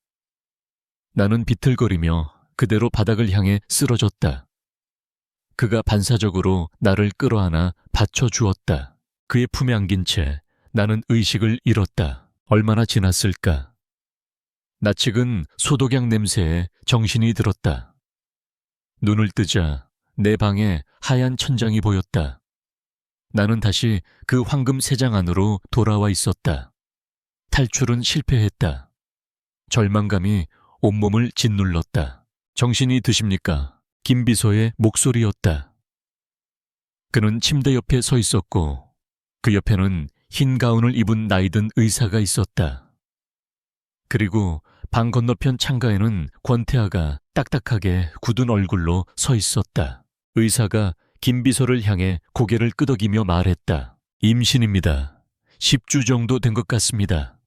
나는 비틀거리며 그대로 바닥을 향해 쓰러졌다. 그가 반사적으로 나를 끌어안아 받쳐주었다. 그의 품에 안긴 채 나는 의식을 잃었다. 얼마나 지났을까? 낯익은 소독약 냄새에 정신이 들었다. 눈을 뜨자 내 방에 하얀 천장이 보였다. 나는 다시 그 황금 세장 안으로 돌아와 있었다. 탈출은 실패했다. 절망감이 온몸을 짓눌렀다. 정신이 드십니까? 김비서의 목소리였다. 그는 침대 옆에 서 있었고 그 옆에는 흰 가운을 입은 나이든 의사가 있었다. 그리고 방 건너편 창가에는 권태아가 딱딱하게 굳은 얼굴로 서 있었다. 의사가 김비서를 향해 고개를 끄덕이며 말했다. 임신입니다. 10주 정도 된 것 같습니다.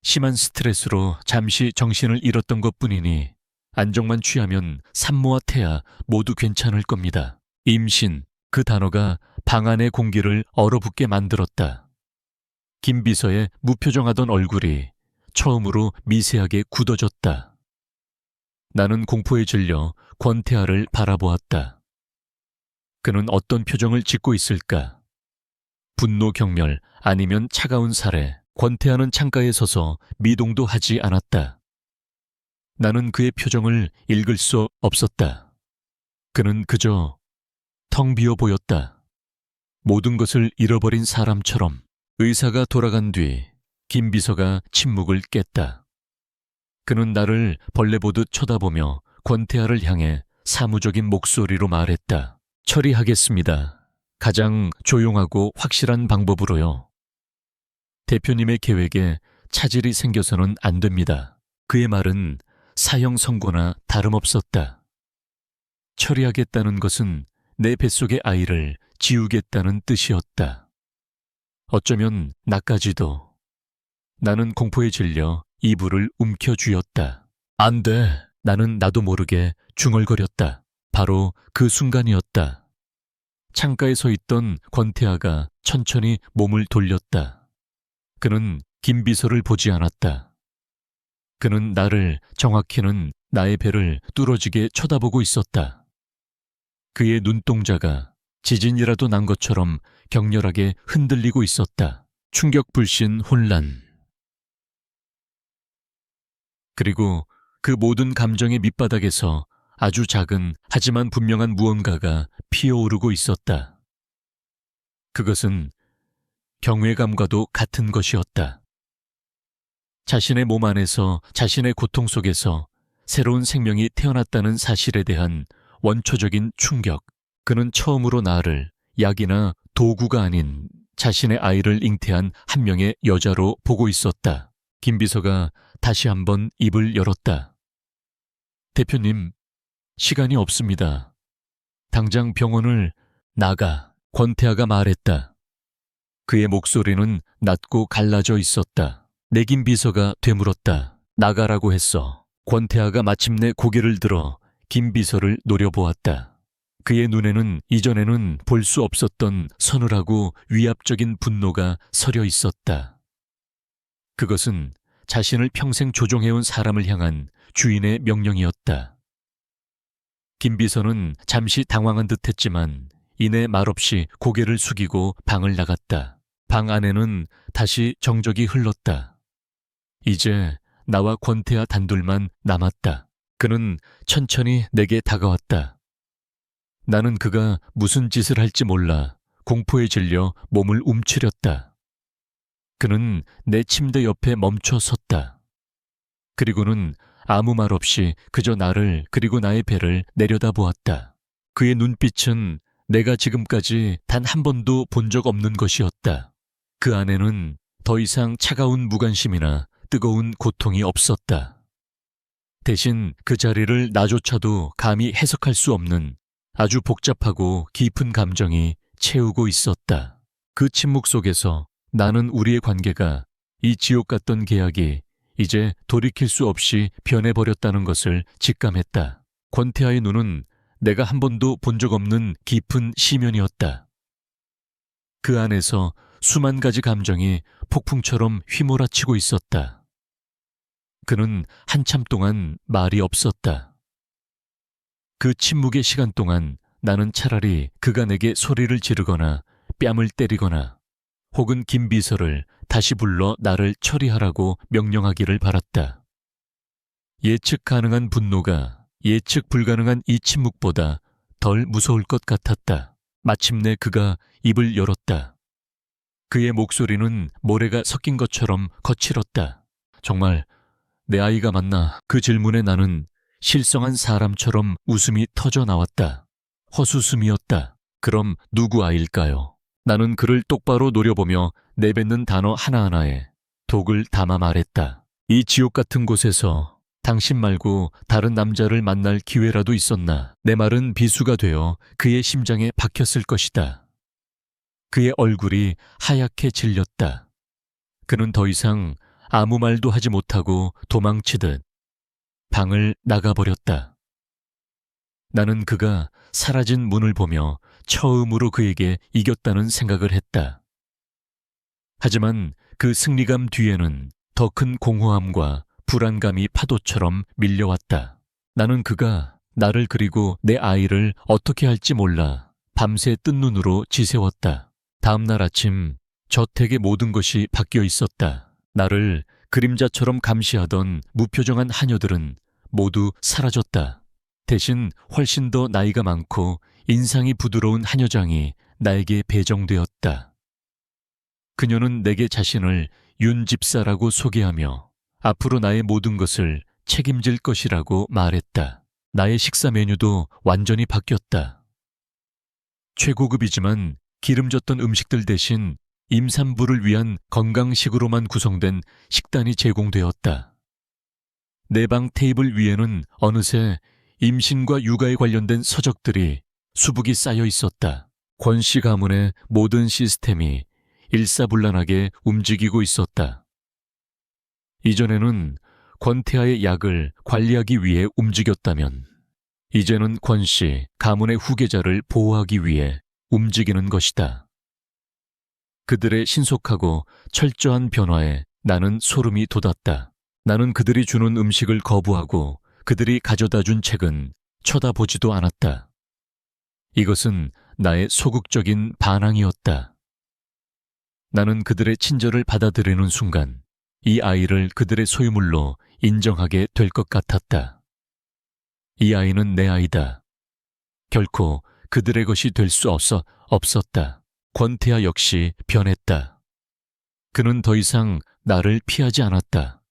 심한 스트레스로 잠시 정신을 잃었던 것뿐이니 안정만 취하면 산모와 태아 모두 괜찮을 겁니다. 임신, 그 단어가 방 안의 공기를 얼어붙게 만들었다. 김비서의 무표정하던 얼굴이 처음으로 미세하게 굳어졌다. 나는 공포에 질려 권태아를 바라보았다. 그는 어떤 표정을 짓고 있을까? 분노 경멸 아니면 차가운 살해. 권태아는 창가에 서서 미동도 하지 않았다. 나는 그의 표정을 읽을 수 없었다. 그는 그저 텅 비어 보였다. 모든 것을 잃어버린 사람처럼. 의사가 돌아간 뒤 김비서가 침묵을 깼다. 그는 나를 벌레 보듯 쳐다보며 권태아를 향해 사무적인 목소리로 말했다. 처리하겠습니다. 가장 조용하고 확실한 방법으로요. 대표님의 계획에 차질이 생겨서는 안 됩니다. 그의 말은 사형 선고나 다름없었다. 처리하겠다는 것은 내 뱃속의 아이를 지우겠다는 뜻이었다. 어쩌면 나까지도. 나는 공포에 질려 이불을 움켜쥐었다. 안 돼. 나는 나도 모르게 중얼거렸다. 바로 그 순간이었다. 창가에 서 있던 권태아가 천천히 몸을 돌렸다. 그는 김비서를 보지 않았다. 그는 나를, 정확히는 나의 배를 뚫어지게 쳐다보고 있었다. 그의 눈동자가 지진이라도 난 것처럼 격렬하게 흔들리고 있었다. 충격, 불신, 혼란. 그리고 그 모든 감정의 밑바닥에서 아주 작은 하지만 분명한 무언가가 피어오르고 있었다. 그것은 경외감과도 같은 것이었다. 자신의 몸 안에서 자신의 고통 속에서 새로운 생명이 태어났다는 사실에 대한 원초적인 충격. 그는 처음으로 나를 약이나 도구가 아닌 자신의 아이를 잉태한 한 명의 여자로 보고 있었다. 김비서가 다시 한번 입을 열었다. 대표님, 시간이 없습니다. 당장 병원을 나가. 권태아가 말했다. 그의 목소리는 낮고 갈라져 있었다. 내 김 비서가 되물었다. 나가라고 했어. 권태아가 마침내 고개를 들어 김 비서를 노려보았다. 그의 눈에는 이전에는 볼 수 없었던 서늘하고 위압적인 분노가 서려 있었다. 그것은 자신을 평생 조종해온 사람을 향한 주인의 명령이었다. 김 비서는 잠시 당황한 듯했지만 이내 말없이 고개를 숙이고 방을 나갔다. 방 안에는 다시 정적이 흘렀다. 이제 나와 권태아 단둘만 남았다. 그는 천천히 내게 다가왔다. 나는 그가 무슨 짓을 할지 몰라 공포에 질려 몸을 움츠렸다. 그는 내 침대 옆에 멈춰 섰다. 그리고는 아무 말 없이 그저 나를 그리고 나의 배를 내려다보았다. 그의 눈빛은 내가 지금까지 단 한 번도 본 적 없는 것이었다. 그 안에는 더 이상 차가운 무관심이나 뜨거운 고통이 없었다. 대신 그 자리를 나조차도 감히 해석할 수 없는 아주 복잡하고 깊은 감정이 채우고 있었다. 그 침묵 속에서 나는 우리의 관계가, 이 지옥 같던 계약이 이제 돌이킬 수 없이 변해버렸다는 것을 직감했다. 권태아의 눈은 내가 한 번도 본 적 없는 깊은 시면이었다. 그 안에서 수만 가지 감정이 폭풍처럼 휘몰아치고 있었다. 그는 한참 동안 말이 없었다. 그 침묵의 시간 동안 나는 차라리 그가 내게 소리를 지르거나 뺨을 때리거나 혹은 김 비서를 다시 불러 나를 처리하라고 명령하기를 바랐다. 예측 가능한 분노가 예측 불가능한 이 침묵보다 덜 무서울 것 같았다. 마침내 그가 입을 열었다. 그의 목소리는 모래가 섞인 것처럼 거칠었다. 정말 내 아이가 맞나? 그 질문에 나는 실성한 사람처럼 웃음이 터져 나왔다. 헛웃음이었다. 그럼 누구 아이일까요? 나는 그를 똑바로 노려보며 내뱉는 단어 하나하나에 독을 담아 말했다. 이 지옥 같은 곳에서 당신 말고 다른 남자를 만날 기회라도 있었나? 내 말은 비수가 되어 그의 심장에 박혔을 것이다. 그의 얼굴이 하얗게 질렸다. 그는 더 이상 아무 말도 하지 못하고 도망치듯 방을 나가버렸다. 나는 그가 사라진 문을 보며 처음으로 그에게 이겼다는 생각을 했다. 하지만 그 승리감 뒤에는 더 큰 공허함과 불안감이 파도처럼 밀려왔다. 나는 그가 나를 그리고 내 아이를 어떻게 할지 몰라 밤새 뜬 눈으로 지새웠다. 다음 날 아침 저택의 모든 것이 바뀌어 있었다. 나를 그림자처럼 감시하던 무표정한 하녀들은 모두 사라졌다. 대신 훨씬 더 나이가 많고 인상이 부드러운 하녀장이 나에게 배정되었다. 그녀는 내게 자신을 윤 집사라고 소개하며 앞으로 나의 모든 것을 책임질 것이라고 말했다. 나의 식사 메뉴도 완전히 바뀌었다. 최고급이지만 기름졌던 음식들 대신 임산부를 위한 건강식으로만 구성된 식단이 제공되었다. 내 방 테이블 위에는 어느새 임신과 육아에 관련된 서적들이 수북이 쌓여 있었다. 권 씨 가문의 모든 시스템이 일사불란하게 움직이고 있었다. 이전에는 권태아의 약을 관리하기 위해 움직였다면 이제는 권 씨 가문의 후계자를 보호하기 위해 움직이는 것이다. 그들의 신속하고 철저한 변화에 나는 소름이 돋았다. 나는 그들이 주는 음식을 거부하고 그들이 가져다 준 책은 쳐다보지도 않았다. 이것은 나의 소극적인 반항이었다. 나는 그들의 친절을 받아들이는 순간 이 아이를 그들의 소유물로 인정하게 될 것 같았다. 이 아이는 내 아이다. 결코 그들의 것이 될 수 없었다. 권태아 역시 변했다. 그는 더 이상 나를 피하지 않았다.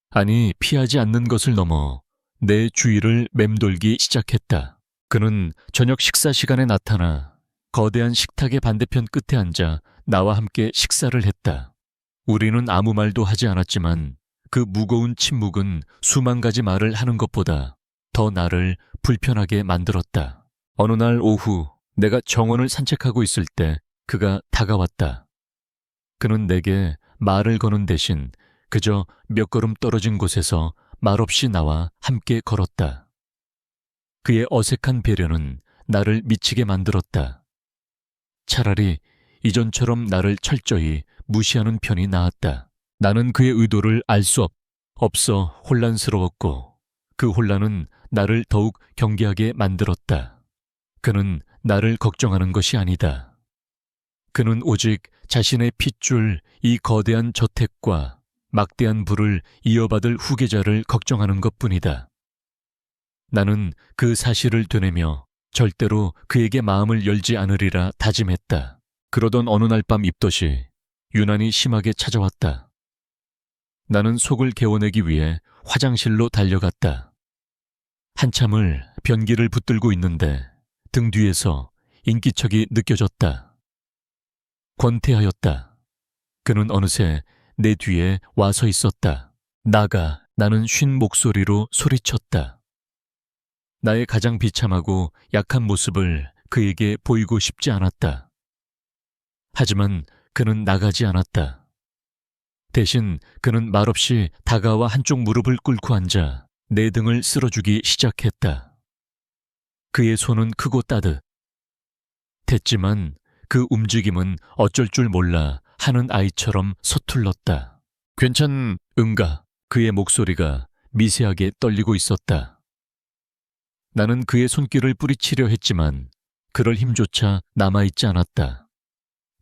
아니, 피하지 않는 것을 넘어 내 주위를 맴돌기 시작했다. 그는 저녁 식사 시간에 나타나 거대한 식탁의 반대편 끝에 앉아 나와 함께 식사를 했다. 우리는 아무 말도 하지 않았지만 그 무거운 침묵은 수만 가지 말을 하는 것보다 더 나를 불편하게 만들었다. 어느 날 오후 내가 정원을 산책하고 있을 때 그가 다가왔다. 그는 내게 말을 거는 대신 그저 몇 걸음 떨어진 곳에서 말없이 나와 함께 걸었다. 그의 어색한 배려는 나를 미치게 만들었다. 차라리 이전처럼 나를 철저히 무시하는 편이 나았다. 나는 그의 의도를 알 수 없어 혼란스러웠고 그 혼란은 나를 더욱 경계하게 만들었다. 그는 나를 걱정하는 것이 아니다. 그는 오직 자신의 핏줄 이 거대한 저택과 막대한 부를 이어받을 후계자를 걱정하는 것뿐이다. 나는 그 사실을 되뇌며 절대로 그에게 마음을 열지 않으리라 다짐했다. 그러던 어느 날 밤 입덧이 유난히 심하게 찾아왔다. 나는 속을 개워내기 위해 화장실로 달려갔다. 한참을 변기를 붙들고 있는데 등 뒤에서 인기척이 느껴졌다. 권태하였다. 그는 어느새 내 뒤에 와서 있었다. 나는 쉰 목소리로 소리쳤다. 나의 가장 비참하고 약한 모습을 그에게 보이고 싶지 않았다. 하지만 그는 나가지 않았다. 대신 그는 말없이 다가와 한쪽 무릎을 꿇고 앉아 내 등을 쓸어주기 시작했다. 그의 손은 크고 따뜻했지만 그 움직임은 어쩔 줄 몰라 하는 아이처럼 서툴렀다. 괜찮은가? 그의 목소리가 미세하게 떨리고 있었다. 나는 그의 손길을 뿌리치려 했지만 그럴 힘조차 남아있지 않았다.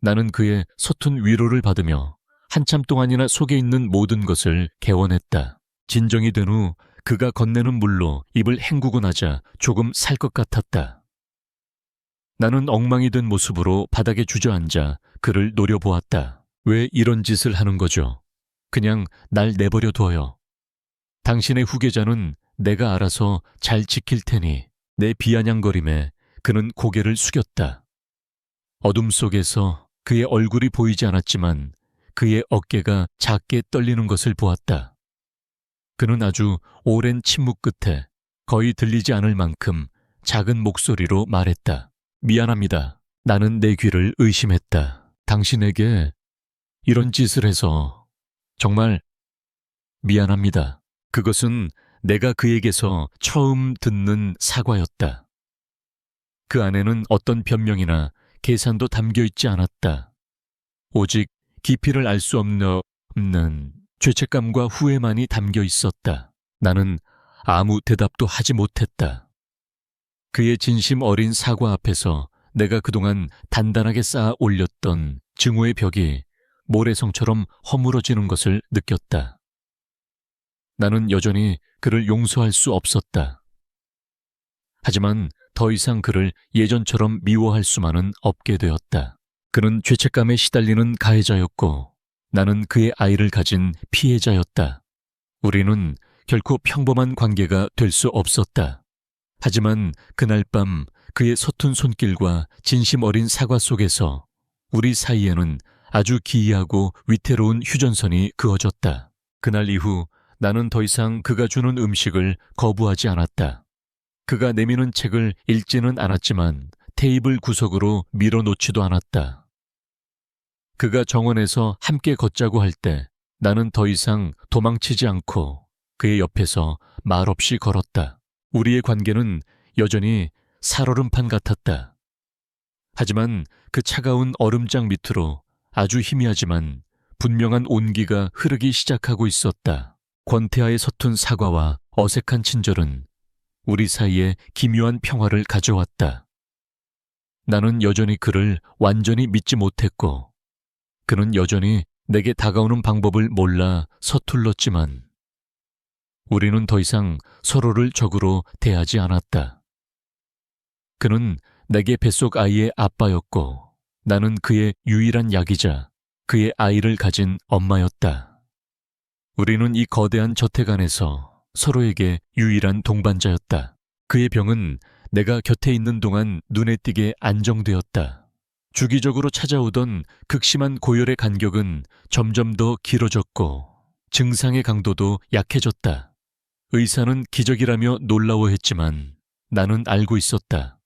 나는 그의 서툰 위로를 받으며 한참 동안이나 속에 있는 모든 것을 개원했다. 진정이 된 후 그가 건네는 물로 입을 헹구고 나자 조금 살 것 같았다. 나는 엉망이 된 모습으로 바닥에 주저앉아 그를 노려보았다. 왜 이런 짓을 하는 거죠? 그냥 날 내버려 둬요. 당신의 후계자는 내가 알아서 잘 지킬 테니. 내 비아냥거림에 그는 고개를 숙였다. 어둠 속에서 그의 얼굴이 보이지 않았지만 그의 어깨가 작게 떨리는 것을 보았다. 그는 아주 오랜 침묵 끝에 거의 들리지 않을 만큼 작은 목소리로 말했다. 미안합니다. 나는 내 귀를 의심했다. 당신에게 이런 짓을 해서 정말 미안합니다. 그것은 내가 그에게서 처음 듣는 사과였다. 그 안에는 어떤 변명이나 계산도 담겨 있지 않았다. 오직 깊이를 알 수 없는 죄책감과 후회만이 담겨 있었다. 나는 아무 대답도 하지 못했다. 그의 진심 어린 사과 앞에서 내가 그동안 단단하게 쌓아 올렸던 증오의 벽이 모래성처럼 허물어지는 것을 느꼈다. 나는 여전히 그를 용서할 수 없었다. 하지만 더 이상 그를 예전처럼 미워할 수만은 없게 되었다. 그는 죄책감에 시달리는 가해자였고 나는 그의 아이를 가진 피해자였다. 우리는 결코 평범한 관계가 될 수 없었다. 하지만 그날 밤 그의 서툰 손길과 진심 어린 사과 속에서 우리 사이에는 아주 기이하고 위태로운 휴전선이 그어졌다. 그날 이후 나는 더 이상 그가 주는 음식을 거부하지 않았다. 그가 내미는 책을 읽지는 않았지만 테이블 구석으로 밀어놓지도 않았다. 그가 정원에서 함께 걷자고 할 때 나는 더 이상 도망치지 않고 그의 옆에서 말없이 걸었다. 우리의 관계는 여전히 살얼음판 같았다. 하지만 그 차가운 얼음장 밑으로 아주 희미하지만 분명한 온기가 흐르기 시작하고 있었다. 권태하의 서툰 사과와 어색한 친절은 우리 사이에 기묘한 평화를 가져왔다. 나는 여전히 그를 완전히 믿지 못했고 그는 여전히 내게 다가오는 방법을 몰라 서툴렀지만 우리는 더 이상 서로를 적으로 대하지 않았다. 그는 내게 뱃속 아이의 아빠였고 나는 그의 유일한 약이자 그의 아이를 가진 엄마였다. 우리는 이 거대한 저택 안에서 서로에게 유일한 동반자였다. 그의 병은 내가 곁에 있는 동안 눈에 띄게 안정되었다. 주기적으로 찾아오던 극심한 고열의 간격은 점점 더 길어졌고 증상의 강도도 약해졌다. 의사는 기적이라며 놀라워했지만 나는 알고 있었다.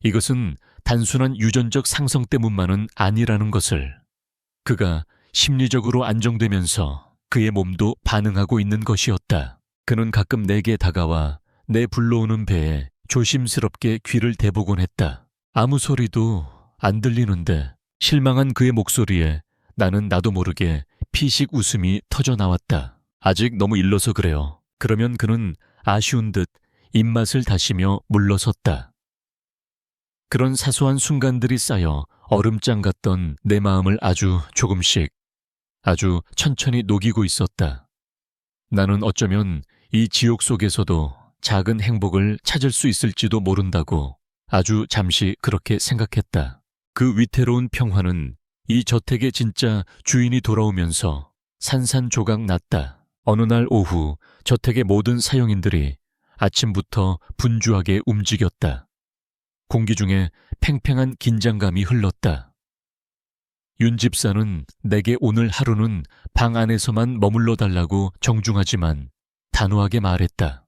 이것은 단순한 유전적 상성 때문만은 아니라는 것을, 그가 심리적으로 안정되면서 그의 몸도 반응하고 있는 것이었다. 그는 가끔 내게 다가와 내 불러오는 배에 조심스럽게 귀를 대보곤 했다. 아무 소리도 안 들리는데 실망한 그의 목소리에 나는 나도 모르게 피식 웃음이 터져 나왔다. 아직 너무 일러서 그래요. 그러면 그는 아쉬운 듯 입맛을 다시며 물러섰다. 그런 사소한 순간들이 쌓여 얼음장 같던 내 마음을 아주 조금씩, 아주 천천히 녹이고 있었다. 나는 어쩌면 이 지옥 속에서도 작은 행복을 찾을 수 있을지도 모른다고 아주 잠시 그렇게 생각했다. 그 위태로운 평화는 이 저택의 진짜 주인이 돌아오면서 산산조각 났다. 어느 날 오후 저택의 모든 사용인들이 아침부터 분주하게 움직였다. 공기 중에 팽팽한 긴장감이 흘렀다. 윤 집사는 내게 오늘 하루는 방 안에서만 머물러 달라고 정중하지만 단호하게 말했다.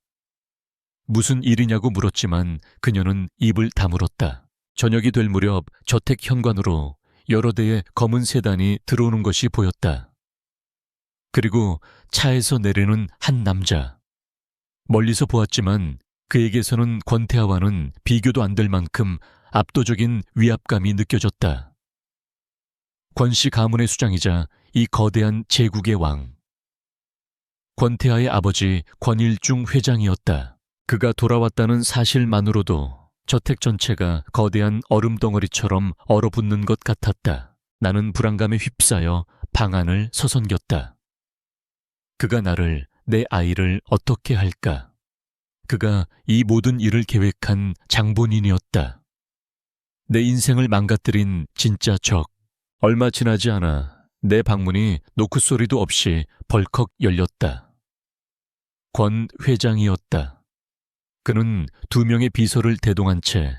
무슨 일이냐고 물었지만 그녀는 입을 다물었다. 저녁이 될 무렵 저택 현관으로 여러 대의 검은 세단이 들어오는 것이 보였다. 그리고 차에서 내리는 한 남자. 멀리서 보았지만 그에게서는 권태하와는 비교도 안 될 만큼 압도적인 위압감이 느껴졌다. 권씨 가문의 수장이자 이 거대한 제국의 왕. 권태하의 아버지 권일중 회장이었다. 그가 돌아왔다는 사실만으로도 저택 전체가 거대한 얼음 덩어리처럼 얼어붙는 것 같았다. 나는 불안감에 휩싸여 방 안을 서성겼다. 그가 나를, 내 아이를 어떻게 할까? 그가 이 모든 일을 계획한 장본인이었다. 내 인생을 망가뜨린 진짜 적. 얼마 지나지 않아 내 방문이 노크 소리도 없이 벌컥 열렸다. 권 회장이었다. 그는 2명의 비서를 대동한 채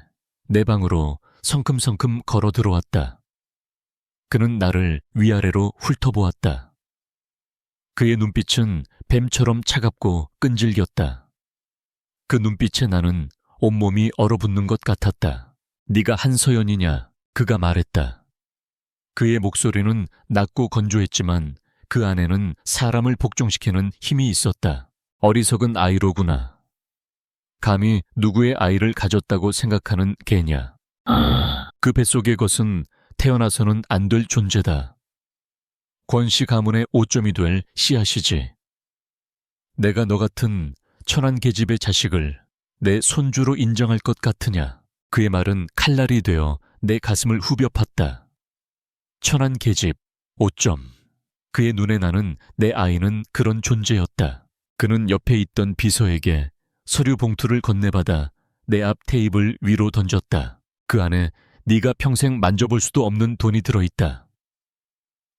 내 방으로 성큼성큼 걸어 들어왔다. 그는 나를 위아래로 훑어보았다. 그의 눈빛은 뱀처럼 차갑고 끈질겼다. 그 눈빛에 나는 온몸이 얼어붙는 것 같았다. 네가 한서연이냐? 그가 말했다. 그의 목소리는 낮고 건조했지만 그 안에는 사람을 복종시키는 힘이 있었다. 어리석은 아이로구나. 감히 누구의 아이를 가졌다고 생각하는 개냐. 그 뱃속의 것은 태어나서는 안 될 존재다. 권씨 가문의 오점이 될 씨앗이지. 내가 너 같은 천한 계집의 자식을 내 손주로 인정할 것 같으냐. 그의 말은 칼날이 되어 내 가슴을 후벼 팠다. 천한 계집, 오점. 그의 눈에 나는 내 아이는 그런 존재였다. 그는 옆에 있던 비서에게 서류 봉투를 건네받아 내 앞 테이블 위로 던졌다. 그 안에 네가 평생 만져볼 수도 없는 돈이 들어있다.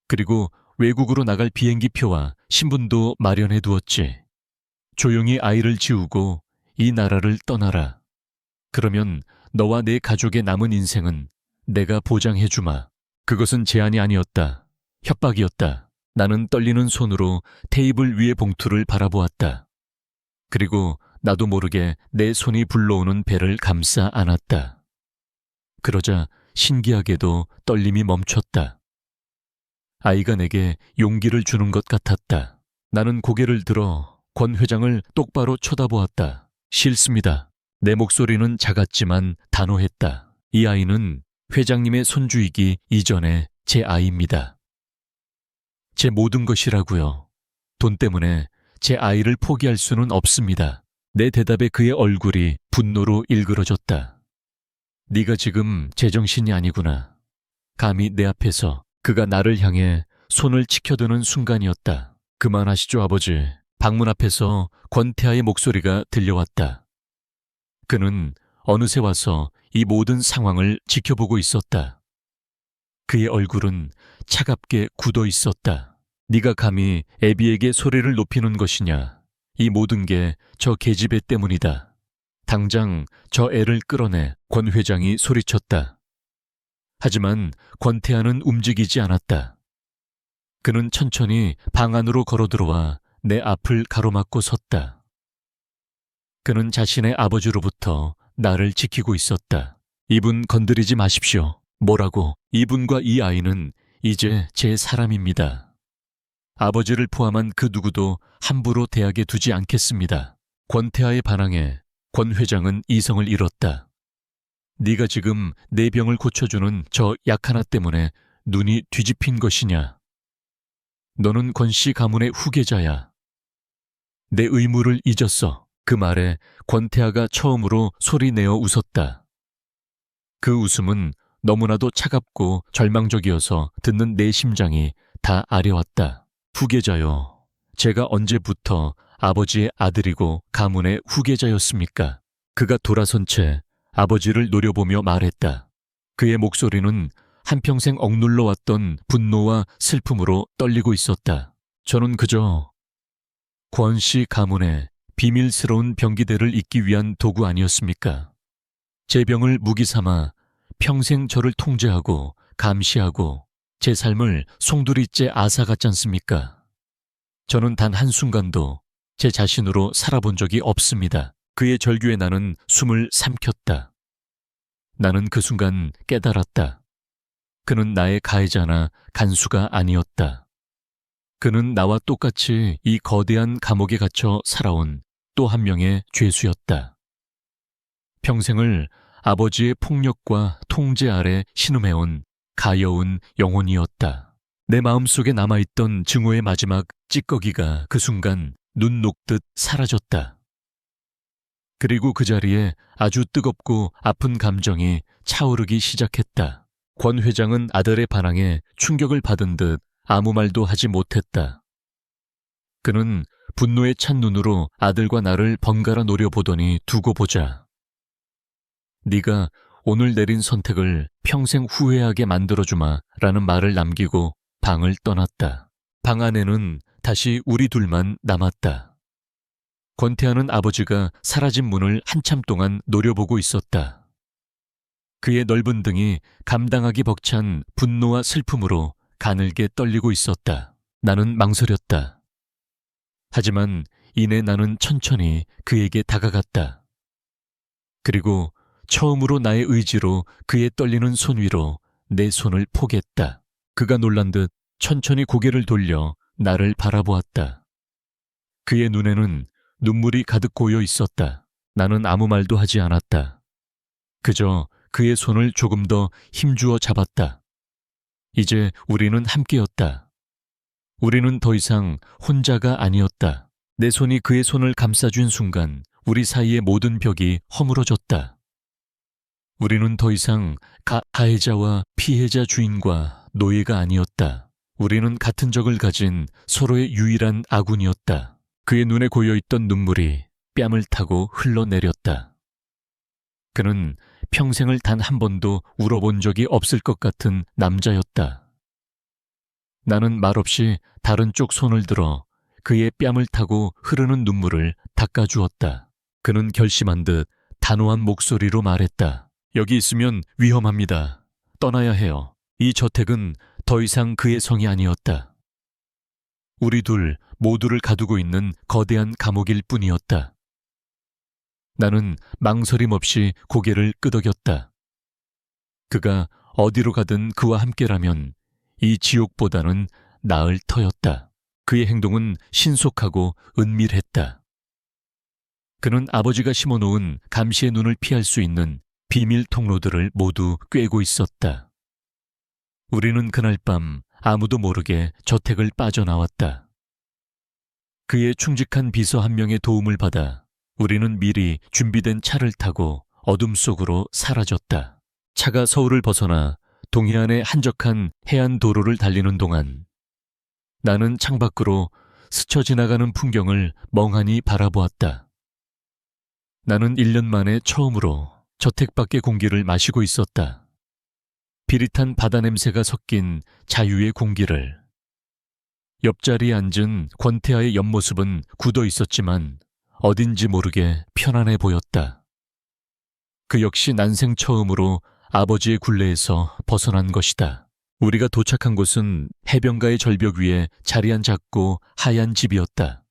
그리고 외국으로 나갈 비행기표와 신분도 마련해 두었지. 조용히 아이를 지우고 이 나라를 떠나라. 그러면 너와 내 가족의 남은 인생은 내가 보장해 주마. 그것은 제안이 아니었다. 협박이었다. 나는 떨리는 손으로 테이블 위의 봉투를 바라보았다. 그리고 나도 모르게 내 손이 불러오는 배를 감싸 안았다. 그러자 신기하게도 떨림이 멈췄다. 아이가 내게 용기를 주는 것 같았다. 나는 고개를 들어 권 회장을 똑바로 쳐다보았다. 싫습니다. 내 목소리는 작았지만 단호했다. 이 아이는 회장님의 손주이기 이전에 제 아이입니다. 제 모든 것이라고요. 돈 때문에 제 아이를 포기할 수는 없습니다. 내 대답에 그의 얼굴이 분노로 일그러졌다. 네가 지금 제정신이 아니구나. 감히 내 앞에서. 그가 나를 향해 손을 치켜드는 순간이었다. 그만하시죠, 아버지. 방문 앞에서 권태하의 목소리가 들려왔다. 그는 어느새 와서 이 모든 상황을 지켜보고 있었다. 그의 얼굴은 차갑게 굳어 있었다. 네가 감히 애비에게 소리를 높이는 것이냐. 이 모든 게 저 계집애 때문이다. 당장 저 애를 끌어내. 권 회장이 소리쳤다. 하지만 권태하는 움직이지 않았다. 그는 천천히 방 안으로 걸어 들어와 내 앞을 가로막고 섰다. 그는 자신의 아버지로부터 나를 지키고 있었다. 이분 건드리지 마십시오. 뭐라고? 이분과 이 아이는 이제 제 사람입니다. 아버지를 포함한 그 누구도 함부로 대학에 두지 않겠습니다. 권태하의 반항에 권 회장은 이성을 잃었다. 네가 지금 내 병을 고쳐주는 저 약 하나 때문에 눈이 뒤집힌 것이냐? 너는 권씨 가문의 후계자야. 내 의무를 잊었어. 그 말에 권태하가 처음으로 소리내어 웃었다. 그 웃음은 너무나도 차갑고 절망적이어서 듣는 내 심장이 다 아려왔다. 후계자요. 제가 언제부터 아버지의 아들이고 가문의 후계자였습니까? 그가 돌아선 채 아버지를 노려보며 말했다. 그의 목소리는 한평생 억눌러 왔던 분노와 슬픔으로 떨리고 있었다. 저는 그저 권씨 가문의 비밀스러운 병기대를 잇기 위한 도구 아니었습니까? 제 병을 무기 삼아 평생 저를 통제하고 감시하고 제 삶을 송두리째 앗아갔지 않습니까? 저는 단 한순간도 제 자신으로 살아본 적이 없습니다. 그의 절규에 나는 숨을 삼켰다. 나는 그 순간 깨달았다. 그는 나의 가해자나 간수가 아니었다. 그는 나와 똑같이 이 거대한 감옥에 갇혀 살아온 또 한 명의 죄수였다. 평생을 아버지의 폭력과 통제 아래 신음해온 가여운 영혼이었다. 내 마음속에 남아있던 증오의 마지막 찌꺼기가 그 순간 눈 녹듯 사라졌다. 그리고 그 자리에 아주 뜨겁고 아픈 감정이 차오르기 시작했다. 권 회장은 아들의 반항에 충격을 받은 듯 아무 말도 하지 못했다. 그는 분노에 찬 눈으로 아들과 나를 번갈아 노려보더니 두고 보자. 네가 오늘 내린 선택을 평생 후회하게 만들어주마 라는 말을 남기고 방을 떠났다. 방 안에는 다시 우리 둘만 남았다. 권태하는 아버지가 사라진 문을 한참 동안 노려보고 있었다. 그의 넓은 등이 감당하기 벅찬 분노와 슬픔으로 가늘게 떨리고 있었다. 나는 망설였다. 하지만 이내 나는 천천히 그에게 다가갔다. 그리고 처음으로 나의 의지로 그의 떨리는 손 위로 내 손을 포겠다. 그가 놀란 듯 천천히 고개를 돌려 나를 바라보았다. 그의 눈에는 눈물이 가득 고여 있었다. 나는 아무 말도 하지 않았다. 그저 그의 손을 조금 더 힘주어 잡았다. 이제 우리는 함께였다. 우리는 더 이상 혼자가 아니었다. 내 손이 그의 손을 감싸준 순간 우리 사이의 모든 벽이 허물어졌다. 우리는 더 이상 가해자와 피해자 주인과 노예가 아니었다. 우리는 같은 적을 가진 서로의 유일한 아군이었다. 그의 눈에 고여있던 눈물이 뺨을 타고 흘러내렸다. 그는 평생을 단 한 번도 울어본 적이 없을 것 같은 남자였다. 나는 말없이 다른 쪽 손을 들어 그의 뺨을 타고 흐르는 눈물을 닦아주었다. 그는 결심한 듯 단호한 목소리로 말했다. 여기 있으면 위험합니다. 떠나야 해요. 이 저택은 더 이상 그의 성이 아니었다. 우리 둘 모두를 가두고 있는 거대한 감옥일 뿐이었다. 나는 망설임 없이 고개를 끄덕였다. 그가 어디로 가든 그와 함께라면 이 지옥보다는 나을 터였다. 그의 행동은 신속하고 은밀했다. 그는 아버지가 심어놓은 감시의 눈을 피할 수 있는 비밀 통로들을 모두 꿰고 있었다. 우리는 그날 밤 아무도 모르게 저택을 빠져나왔다. 그의 충직한 비서 한 명의 도움을 받아 우리는 미리 준비된 차를 타고 어둠 속으로 사라졌다. 차가 서울을 벗어나 동해안의 한적한 해안 도로를 달리는 동안 나는 창밖으로 스쳐 지나가는 풍경을 멍하니 바라보았다. 나는 1년 만에 처음으로 저택 밖의 공기를 마시고 있었다. 비릿한 바다 냄새가 섞인 자유의 공기를. 옆자리에 앉은 권태하의 옆모습은 굳어 있었지만 어딘지 모르게 편안해 보였다. 그 역시 난생 처음으로 아버지의 굴레에서 벗어난 것이다. 우리가 도착한 곳은 해변가의 절벽 위에 자리한 작고 하얀 집이었다.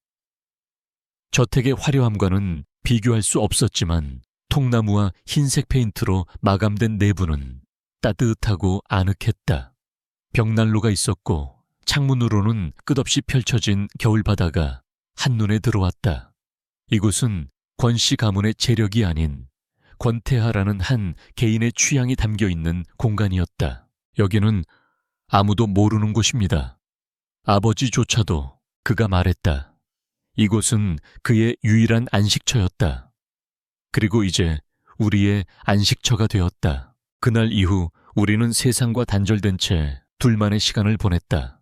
저택의 화려함과는 비교할 수 없었지만 통나무와 흰색 페인트로 마감된 내부는 따뜻하고 아늑했다. 벽난로가 있었고 창문으로는 끝없이 펼쳐진 겨울바다가 한눈에 들어왔다. 이곳은 권씨 가문의 재력이 아닌 권태하라는 한 개인의 취향이 담겨있는 공간이었다. 여기는 아무도 모르는 곳입니다. 아버지조차도 그가 말했다. 이곳은 그의 유일한 안식처였다. 그리고 이제 우리의 안식처가 되었다. 그날 이후 우리는 세상과 단절된 채 둘만의 시간을 보냈다.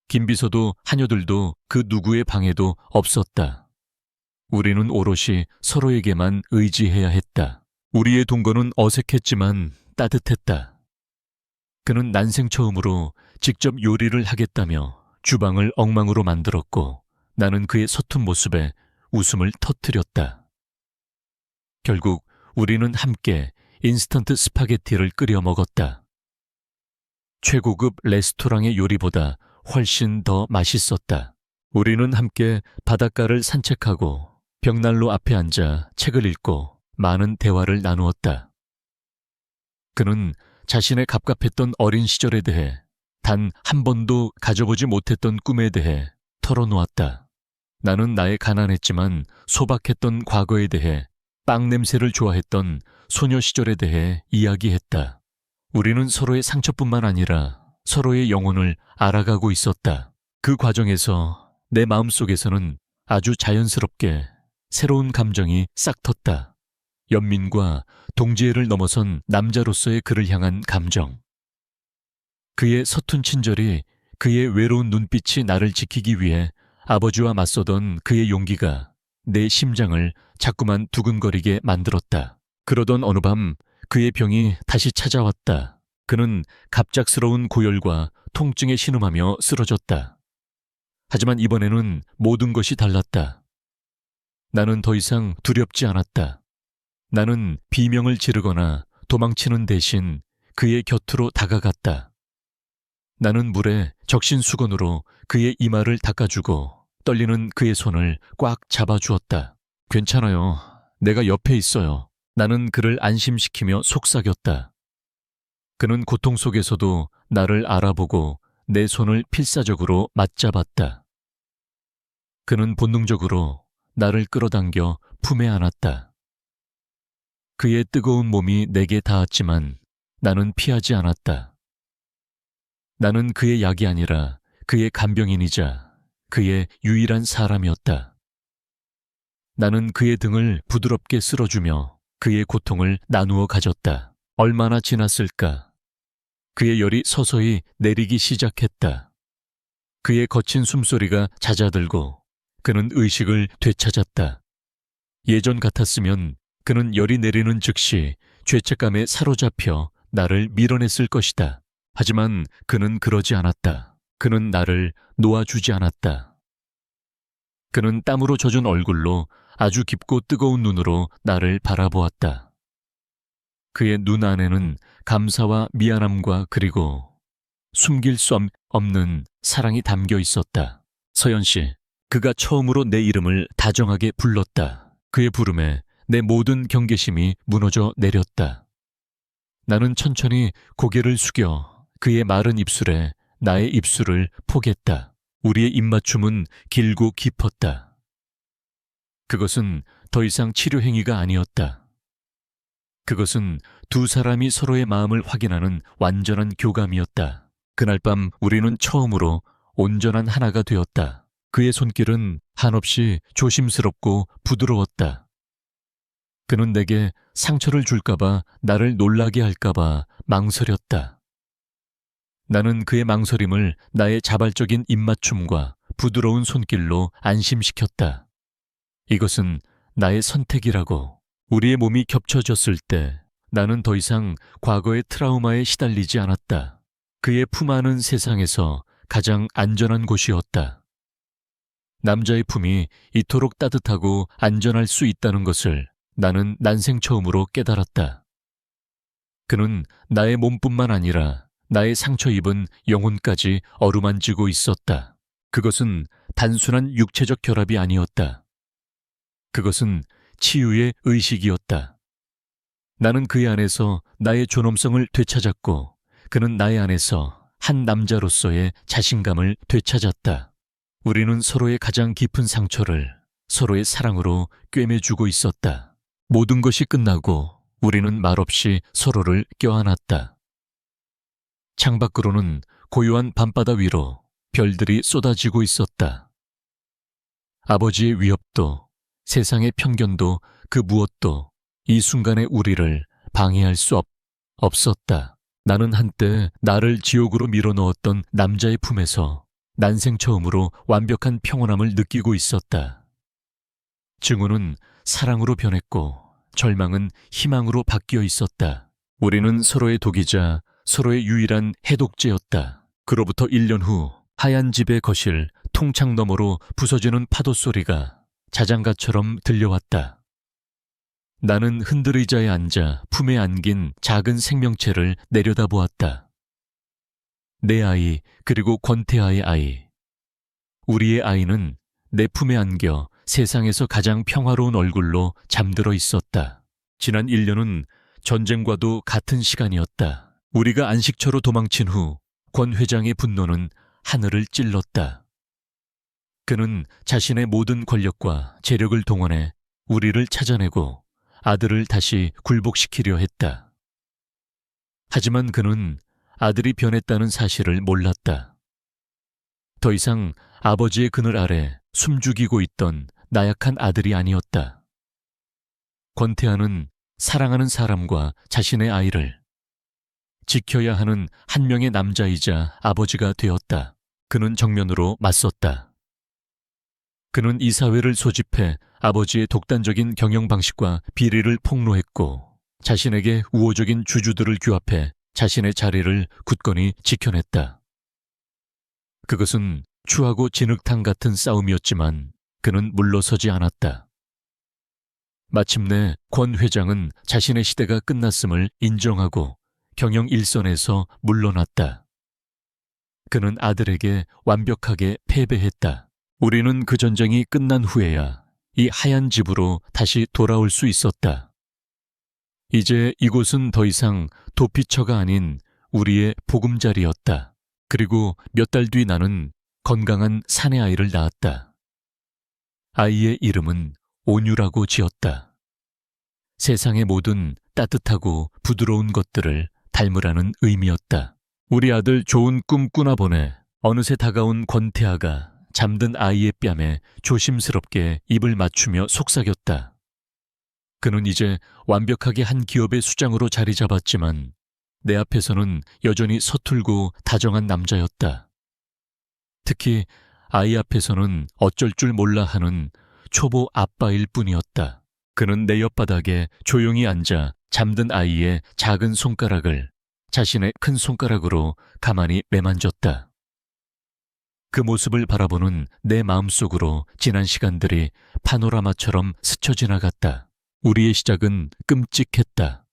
김비서도 하녀들도 그 누구의 방해도 없었다. 우리는 오롯이 서로에게만 의지해야 했다. 우리의 동거는 어색했지만 따뜻했다. 그는 난생 처음으로 직접 요리를 하겠다며 주방을 엉망으로 만들었고 나는 그의 서툰 모습에 웃음을 터뜨렸다. 결국 우리는 함께 인스턴트 스파게티를 끓여 먹었다. 최고급 레스토랑의 요리보다 훨씬 더 맛있었다. 우리는 함께 바닷가를 산책하고 벽난로 앞에 앉아 책을 읽고 많은 대화를 나누었다. 그는 자신의 갑갑했던 어린 시절에 대해 단 한 번도 가져보지 못했던 꿈에 대해 털어놓았다. 나는 나의 가난했지만 소박했던 과거에 대해 빵 냄새를 좋아했던 소녀 시절에 대해 이야기했다. 우리는 서로의 상처뿐만 아니라 서로의 영혼을 알아가고 있었다. 그 과정에서 내 마음속에서는 아주 자연스럽게 새로운 감정이 싹 텄다. 연민과 동지애를 넘어선 남자로서의 그를 향한 감정. 그의 서툰 친절이, 그의 외로운 눈빛이 나를 지키기 위해 아버지와 맞서던 그의 용기가 내 심장을 자꾸만 두근거리게 만들었다. 그러던 어느 밤 그의 병이 다시 찾아왔다. 그는 갑작스러운 고열과 통증에 신음하며 쓰러졌다. 하지만 이번에는 모든 것이 달랐다. 나는 더 이상 두렵지 않았다. 나는 비명을 지르거나 도망치는 대신 그의 곁으로 다가갔다. 나는 물에 적신 수건으로 그의 이마를 닦아주고 떨리는 그의 손을 꽉 잡아주었다. 괜찮아요. 내가 옆에 있어요. 나는 그를 안심시키며 속삭였다. 그는 고통 속에서도 나를 알아보고 내 손을 필사적으로 맞잡았다. 그는 본능적으로 나를 끌어당겨 품에 안았다. 그의 뜨거운 몸이 내게 닿았지만 나는 피하지 않았다. 나는 그의 약이 아니라 그의 간병인이자 그의 유일한 사람이었다. 나는 그의 등을 부드럽게 쓸어주며 그의 고통을 나누어 가졌다. 얼마나 지났을까? 그의 열이 서서히 내리기 시작했다. 그의 거친 숨소리가 잦아들고 그는 의식을 되찾았다. 예전 같았으면 그는 열이 내리는 즉시 죄책감에 사로잡혀 나를 밀어냈을 것이다. 하지만 그는 그러지 않았다. 그는 나를 놓아주지 않았다. 그는 땀으로 젖은 얼굴로 아주 깊고 뜨거운 눈으로 나를 바라보았다. 그의 눈 안에는 감사와 미안함과 그리고 숨길 수 없는 사랑이 담겨 있었다. 서연 씨, 그가 처음으로 내 이름을 다정하게 불렀다. 그의 부름에 내 모든 경계심이 무너져 내렸다. 나는 천천히 고개를 숙여 그의 마른 입술에 나의 입술을 포겠다. 우리의 입맞춤은 길고 깊었다. 그것은 더 이상 치료 행위가 아니었다. 그것은 두 사람이 서로의 마음을 확인하는 완전한 교감이었다. 그날 밤 우리는 처음으로 온전한 하나가 되었다. 그의 손길은 한없이 조심스럽고 부드러웠다. 그는 내게 상처를 줄까봐, 나를 놀라게 할까봐 망설였다. 나는 그의 망설임을 나의 자발적인 입맞춤과 부드러운 손길로 안심시켰다. 이것은 나의 선택이라고. 우리의 몸이 겹쳐졌을 때 나는 더 이상 과거의 트라우마에 시달리지 않았다. 그의 품 안은 세상에서 가장 안전한 곳이었다. 남자의 품이 이토록 따뜻하고 안전할 수 있다는 것을 나는 난생 처음으로 깨달았다. 그는 나의 몸뿐만 아니라 나의 상처 입은 영혼까지 어루만지고 있었다. 그것은 단순한 육체적 결합이 아니었다. 그것은 치유의 의식이었다. 나는 그의 안에서 나의 존엄성을 되찾았고 그는 나의 안에서 한 남자로서의 자신감을 되찾았다. 우리는 서로의 가장 깊은 상처를 서로의 사랑으로 꿰매주고 있었다. 모든 것이 끝나고 우리는 말없이 서로를 껴안았다. 창밖으로는 고요한 밤바다 위로 별들이 쏟아지고 있었다. 아버지의 위협도 세상의 편견도 그 무엇도 이 순간의 우리를 방해할 수 없었다. 나는 한때 나를 지옥으로 밀어넣었던 남자의 품에서 난생 처음으로 완벽한 평온함을 느끼고 있었다. 증오는 사랑으로 변했고 절망은 희망으로 바뀌어 있었다. 우리는 서로의 독이자 서로의 유일한 해독제였다. 그로부터 1년 후 하얀 집의 거실 통창 너머로 부서지는 파도 소리가 자장가처럼 들려왔다. 나는 흔들의자에 앉아 품에 안긴 작은 생명체를 내려다보았다. 내 아이, 그리고 권태아의 아이. 우리의 아이는 내 품에 안겨 세상에서 가장 평화로운 얼굴로 잠들어 있었다. 지난 1년은 전쟁과도 같은 시간이었다. 우리가 안식처로 도망친 후 권 회장의 분노는 하늘을 찔렀다. 그는 자신의 모든 권력과 재력을 동원해 우리를 찾아내고 아들을 다시 굴복시키려 했다. 하지만 그는 아들이 변했다는 사실을 몰랐다. 더 이상 아버지의 그늘 아래 숨죽이고 있던 나약한 아들이 아니었다. 권태아는 사랑하는 사람과 자신의 아이를 지켜야 하는 한 명의 남자이자 아버지가 되었다. 그는 정면으로 맞섰다. 그는 이 사회를 소집해 아버지의 독단적인 경영 방식과 비리를 폭로했고 자신에게 우호적인 주주들을 규합해 자신의 자리를 굳건히 지켜냈다. 그것은 추하고 진흙탕 같은 싸움이었지만 그는 물러서지 않았다. 마침내 권 회장은 자신의 시대가 끝났음을 인정하고 경영 일선에서 물러났다. 그는 아들에게 완벽하게 패배했다. 우리는 그 전쟁이 끝난 후에야 이 하얀 집으로 다시 돌아올 수 있었다. 이제 이곳은 더 이상 도피처가 아닌 우리의 보금자리였다. 그리고 몇 달 뒤 나는 건강한 사내아이를 낳았다. 아이의 이름은 온유라고 지었다. 세상의 모든 따뜻하고 부드러운 것들을 닮으라는 의미였다. 우리 아들 좋은 꿈 꾸나 보네. 어느새 다가온 권태아가 잠든 아이의 뺨에 조심스럽게 입을 맞추며 속삭였다. 그는 이제 완벽하게 한 기업의 수장으로 자리 잡았지만 내 앞에서는 여전히 서툴고 다정한 남자였다. 특히 아이 앞에서는 어쩔 줄 몰라 하는 초보 아빠일 뿐이었다. 그는 내 옆바닥에 조용히 앉아 잠든 아이의 작은 손가락을 자신의 큰 손가락으로 가만히 매만졌다. 그 모습을 바라보는 내 마음속으로 지난 시간들이 파노라마처럼 스쳐 지나갔다. 우리의 시작은 끔찍했다.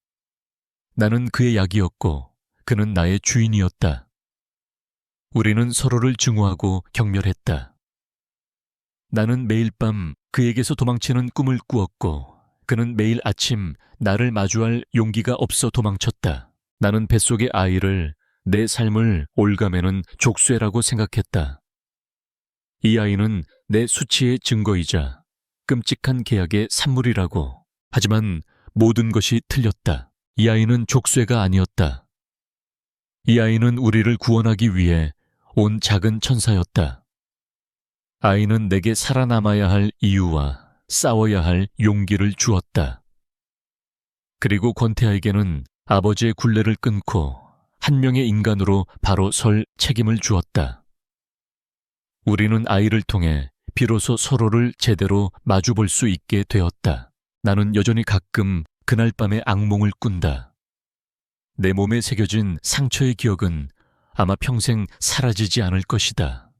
나는 그의 약이었고 그는 나의 주인이었다. 우리는 서로를 증오하고 경멸했다. 나는 매일 밤 그에게서 도망치는 꿈을 꾸었고 그는 매일 아침 나를 마주할 용기가 없어 도망쳤다. 나는 뱃속의 아이를 내 삶을 올가매는 족쇄라고 생각했다. 이 아이는 내 수치의 증거이자 끔찍한 계약의 산물이라고. 하지만 모든 것이 틀렸다. 이 아이는 족쇄가 아니었다. 이 아이는 우리를 구원하기 위해 온 작은 천사였다. 아이는 내게 살아남아야 할 이유와 싸워야 할 용기를 주었다. 그리고 권태아에게는 아버지의 굴레를 끊고 한 명의 인간으로 바로 설 책임을 주었다. 우리는 아이를 통해 비로소 서로를 제대로 마주볼 수 있게 되었다. 나는 여전히 가끔 그날 밤의 악몽을 꾼다. 내 몸에 새겨진 상처의 기억은 아마 평생 사라지지 않을 것이다.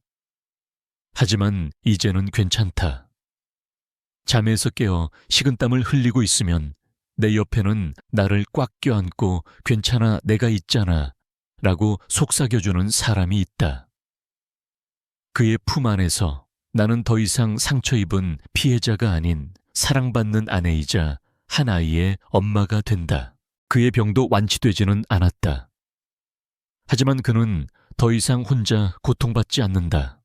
하지만 이제는 괜찮다. 잠에서 깨어 식은땀을 흘리고 있으면 내 옆에는 나를 꽉 껴안고 괜찮아 내가 있잖아 라고 속삭여주는 사람이 있다. 그의 품 안에서 나는 더 이상 상처 입은 피해자가 아닌 사랑받는 아내이자 한 아이의 엄마가 된다. 그의 병도 완치되지는 않았다. 하지만 그는 더 이상 혼자 고통받지 않는다.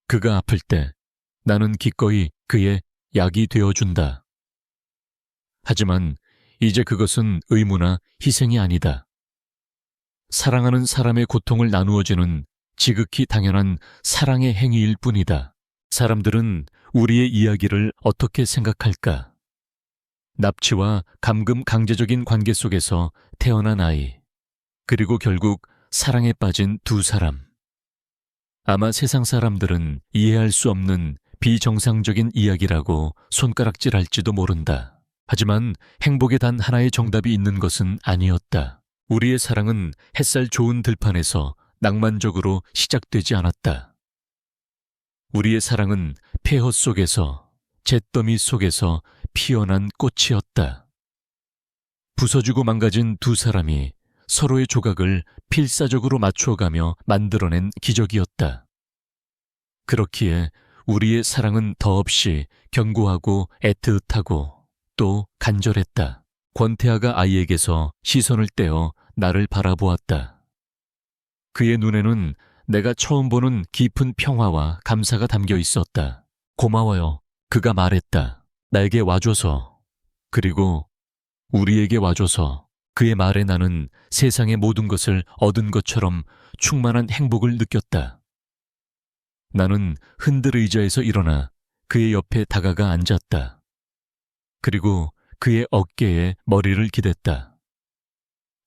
그가 아플 때 나는 기꺼이 그의 약이 되어준다. 하지만 이제 그것은 의무나 희생이 아니다. 사랑하는 사람의 고통을 나누어주는 지극히 당연한 사랑의 행위일 뿐이다. 사람들은 우리의 이야기를 어떻게 생각할까? 납치와 감금 강제적인 관계 속에서 태어난 아이, 그리고 결국 사랑에 빠진 두 사람. 아마 세상 사람들은 이해할 수 없는 비정상적인 이야기라고 손가락질할지도 모른다. 하지만 행복에 단 하나의 정답이 있는 것은 아니었다. 우리의 사랑은 햇살 좋은 들판에서 낭만적으로 시작되지 않았다. 우리의 사랑은 폐허 속에서, 잿더미 속에서 피어난 꽃이었다. 부서지고 망가진 두 사람이 서로의 조각을 필사적으로 맞춰가며 만들어낸 기적이었다. 그렇기에 우리의 사랑은 더없이 견고하고 애틋하고 또 간절했다. 권태아가 아이에게서 시선을 떼어 나를 바라보았다. 그의 눈에는 내가 처음 보는 깊은 평화와 감사가 담겨 있었다. 고마워요. 그가 말했다. 나에게 와줘서, 그리고 우리에게 와줘서. 그의 말에 나는 세상의 모든 것을 얻은 것처럼 충만한 행복을 느꼈다. 나는 흔들 의자에서 일어나 그의 옆에 다가가 앉았다. 그리고 그의 어깨에 머리를 기댔다.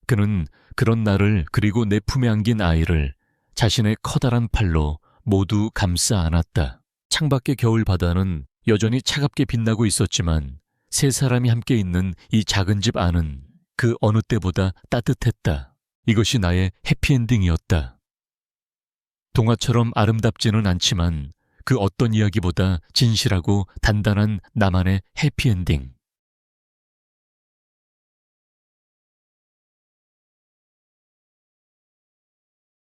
그는 그런 나를, 그리고 내 품에 안긴 아이를 자신의 커다란 팔로 모두 감싸 안았다. 창밖의 겨울 바다는 여전히 차갑게 빛나고 있었지만 세 사람이 함께 있는 이 작은 집 안은 그 어느 때보다 따뜻했다. 이것이 나의 해피엔딩이었다. 동화처럼 아름답지는 않지만 그 어떤 이야기보다 진실하고 단단한 나만의 해피엔딩.